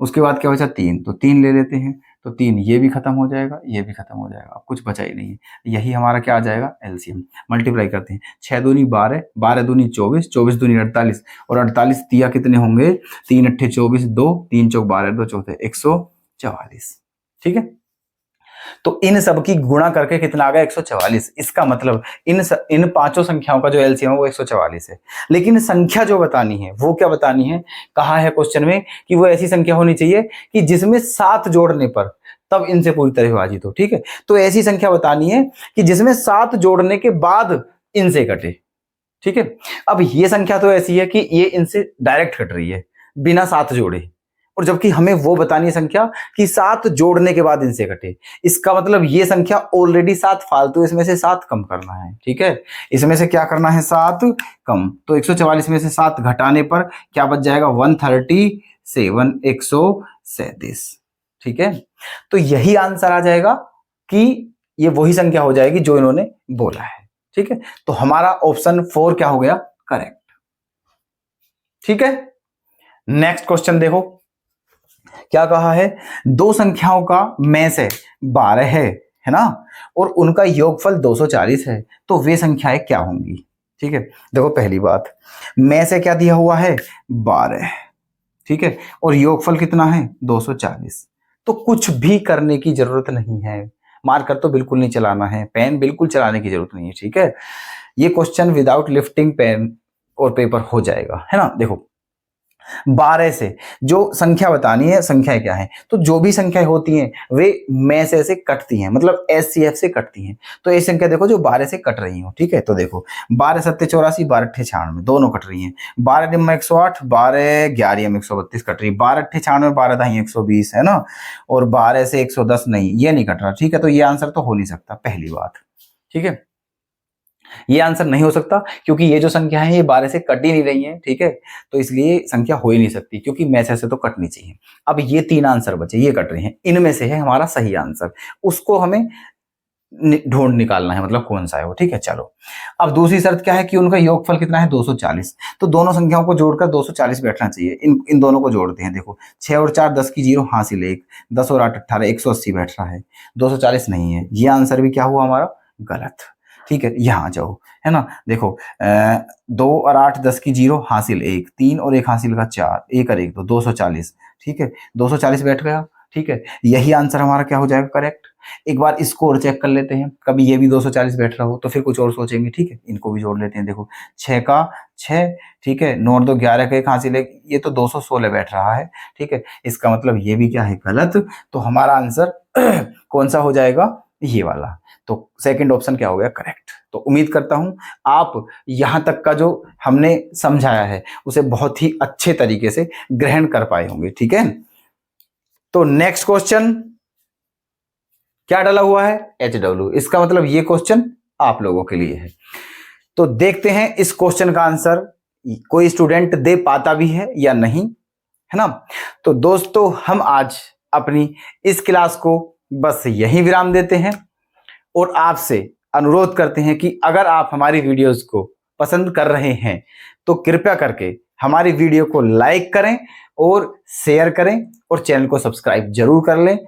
उसके बाद क्या बचा, 3, तो 3 ले लेते हैं, तो 3 ये भी खत्म हो जाएगा, ये भी खत्म हो जाएगा, अब कुछ बचा ही नहीं है। यही हमारा क्या आ जाएगा, एलसीएम। मल्टीप्लाई करते हैं, 6 दूनी 12, 12 दूनी 24, 24 दूनी 48 और 48 तिया कितने होंगे, 3 अट्ठे 24, 2, 3 चौक 12, 2 चौथे 144। ठीक है, तो इन सब की गुणा करके कितना आ गया, 144। इसका मतलब इन पांचों संख्याओं का जो एलसीएम है वो 144 है। लेकिन संख्या जो बतानी है वो क्या बतानी है, कहा है क्वेश्चन में कि वो ऐसी संख्या होनी चाहिए कि जिसमें 7 जोड़ने पर तब इनसे पूरी तरह विभाजित हो। ठीक है, तो ऐसी संख्या बतानी है कि जिसमें 7 जोड़ने के बाद इनसे कटे। ठीक है, अब ये संख्या तो ऐसी है कि ये इनसे डायरेक्ट कट रही है बिना 7 जोड़े, और जबकि हमें वो बतानी है संख्या कि 7 जोड़ने के बाद इनसे कटे। इसका मतलब ये संख्या ऑलरेडी 7 फालतू, इसमें से 7 कम करना है। ठीक है, इसमें से क्या करना है, 7 कम, तो 144 में से 7 घटाने पर क्या बच जाएगा, 137, 137। ठीक है, तो यही आंसर आ जाएगा कि ये वही संख्या हो जाएगी जो इन्होंने बोला है। ठीक है, तो हमारा ऑप्शन 4 क्या हो गया, करेक्ट। ठीक है, नेक्स्ट क्वेश्चन देखो क्या कहा है, 2 संख्याओं का में से 12 है ना, और उनका योगफल 240 है, तो वे संख्याएं क्या होंगी। ठीक है, देखो पहली बात, में से क्या दिया हुआ है, 12। ठीक है, और योगफल कितना है, 240। तो कुछ भी करने की जरूरत नहीं है, मार्कर तो बिल्कुल नहीं चलाना है, पेन बिल्कुल चलाने की जरूरत नहीं है। ठीक है, ये क्वेश्चन विदाउट लिफ्टिंग पेन और पेपर हो जाएगा, है ना। देखो 12 से जो संख्या बतानी है, संख्या क्या है, तो जो भी संख्याएं होती हैं वे में से कटती हैं, मतलब HCF से कटती हैं। तो ये संख्या देखो जो 12 से कट रही हो, ठीक है। तो देखो 12 सत्ते 84, 12 अट्ठे 96, दोनों कट रही हैं। 12 डिम 108, 12 11 में 132 कट रही है। 12 अट्ठे 96, 12 दाई 120 है ना, और 12 से 110 नहीं, ये नहीं कट रहा, ठीक है। तो ये आंसर तो हो नहीं सकता, पहली बात, ठीक है। ये आंसर नहीं हो सकता क्योंकि ये जो संख्या है ये 12 से कट ही नहीं रही है, ठीक है। तो इसलिए संख्या हो ही नहीं सकती क्योंकि में से तो कटनी चाहिए। अब ये 3 आंसर बचे, ये कट रहे हैं, इनमें से है हमारा सही आंसर, उसको हमें ढूंढ निकालना है, मतलब कौन सा है वो, ठीक है। चलो अब दूसरी शर्त क्या है कि उनका योगफल कितना है, 240। तो दोनों संख्याओं को जोड़कर 240 बैठना चाहिए। इन दोनों को जोड़ते हैं, देखो 6 और 4 10 की 0 हासिल 1, 10 और 8 18 180 बैठ रहा है, 240 नहीं है। ये आंसर भी क्या हुआ हमारा, गलत, ठीक है। यहाँ जाओ, है ना, देखो 2 और 8 10 की 0 हासिल 1, 3 और 1 हासिल का 4, 1 और 1 2, 240, ठीक है। 240 बैठ गया, ठीक है। यही आंसर हमारा क्या हो जाएगा, करेक्ट। एक बार इसको और चेक कर लेते हैं, कभी ये भी 240 बैठ रहा हो तो फिर कुछ और सोचेंगे, ठीक है। इनको भी जोड़ लेते हैं, देखो 6 का 6, ठीक है, 9 और 2 11 का 1 हासिल 1, ये तो 216 बैठ रहा है, ठीक है। इसका मतलब ये भी क्या है, गलत। तो हमारा आंसर कौन सा हो जाएगा, ये वाला। तो सेकंड ऑप्शन क्या हो गया, करेक्ट। तो उम्मीद करता हूं आप यहां तक का जो हमने समझाया है उसे बहुत ही अच्छे तरीके से ग्रहण कर पाए होंगे, ठीक है। तो नेक्स्ट क्वेश्चन क्या डाला हुआ है, HW, इसका मतलब ये क्वेश्चन आप लोगों के लिए है। तो देखते हैं इस क्वेश्चन का आंसर कोई स्टूडेंट दे पाता भी है या नहीं, है ना। तो दोस्तों हम आज अपनी इस क्लास को बस यहीं विराम देते हैं और आपसे अनुरोध करते हैं कि अगर आप हमारी वीडियोस को पसंद कर रहे हैं तो कृपया करके हमारी वीडियो को लाइक करें और शेयर करें और चैनल को सब्सक्राइब जरूर कर लें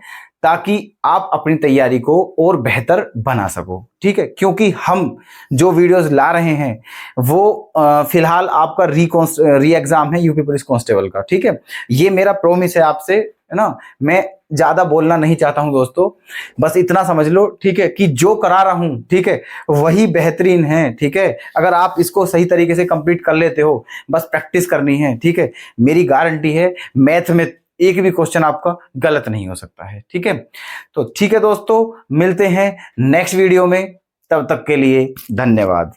ताकि आप अपनी तैयारी को और बेहतर बना सको, ठीक है। क्योंकि हम जो वीडियोस ला रहे हैं वो फिलहाल आपका री एग्जाम है यूपी पुलिस कांस्टेबल का, ठीक है। ये मेरा प्रॉमिस है आपसे, है ना। मैं ज्यादा बोलना नहीं चाहता हूं दोस्तों, बस इतना समझ लो, ठीक है, कि जो करा रहा हूं, ठीक है, वही बेहतरीन है, ठीक है। अगर आप इसको सही तरीके से कंप्लीट कर लेते हो, बस प्रैक्टिस करनी है, ठीक है। मेरी गारंटी है मैथ में एक भी क्वेश्चन आपका गलत नहीं हो सकता है, ठीक है। तो ठीक है दोस्तों, मिलते हैं नेक्स्ट वीडियो में, तब तक के लिए धन्यवाद।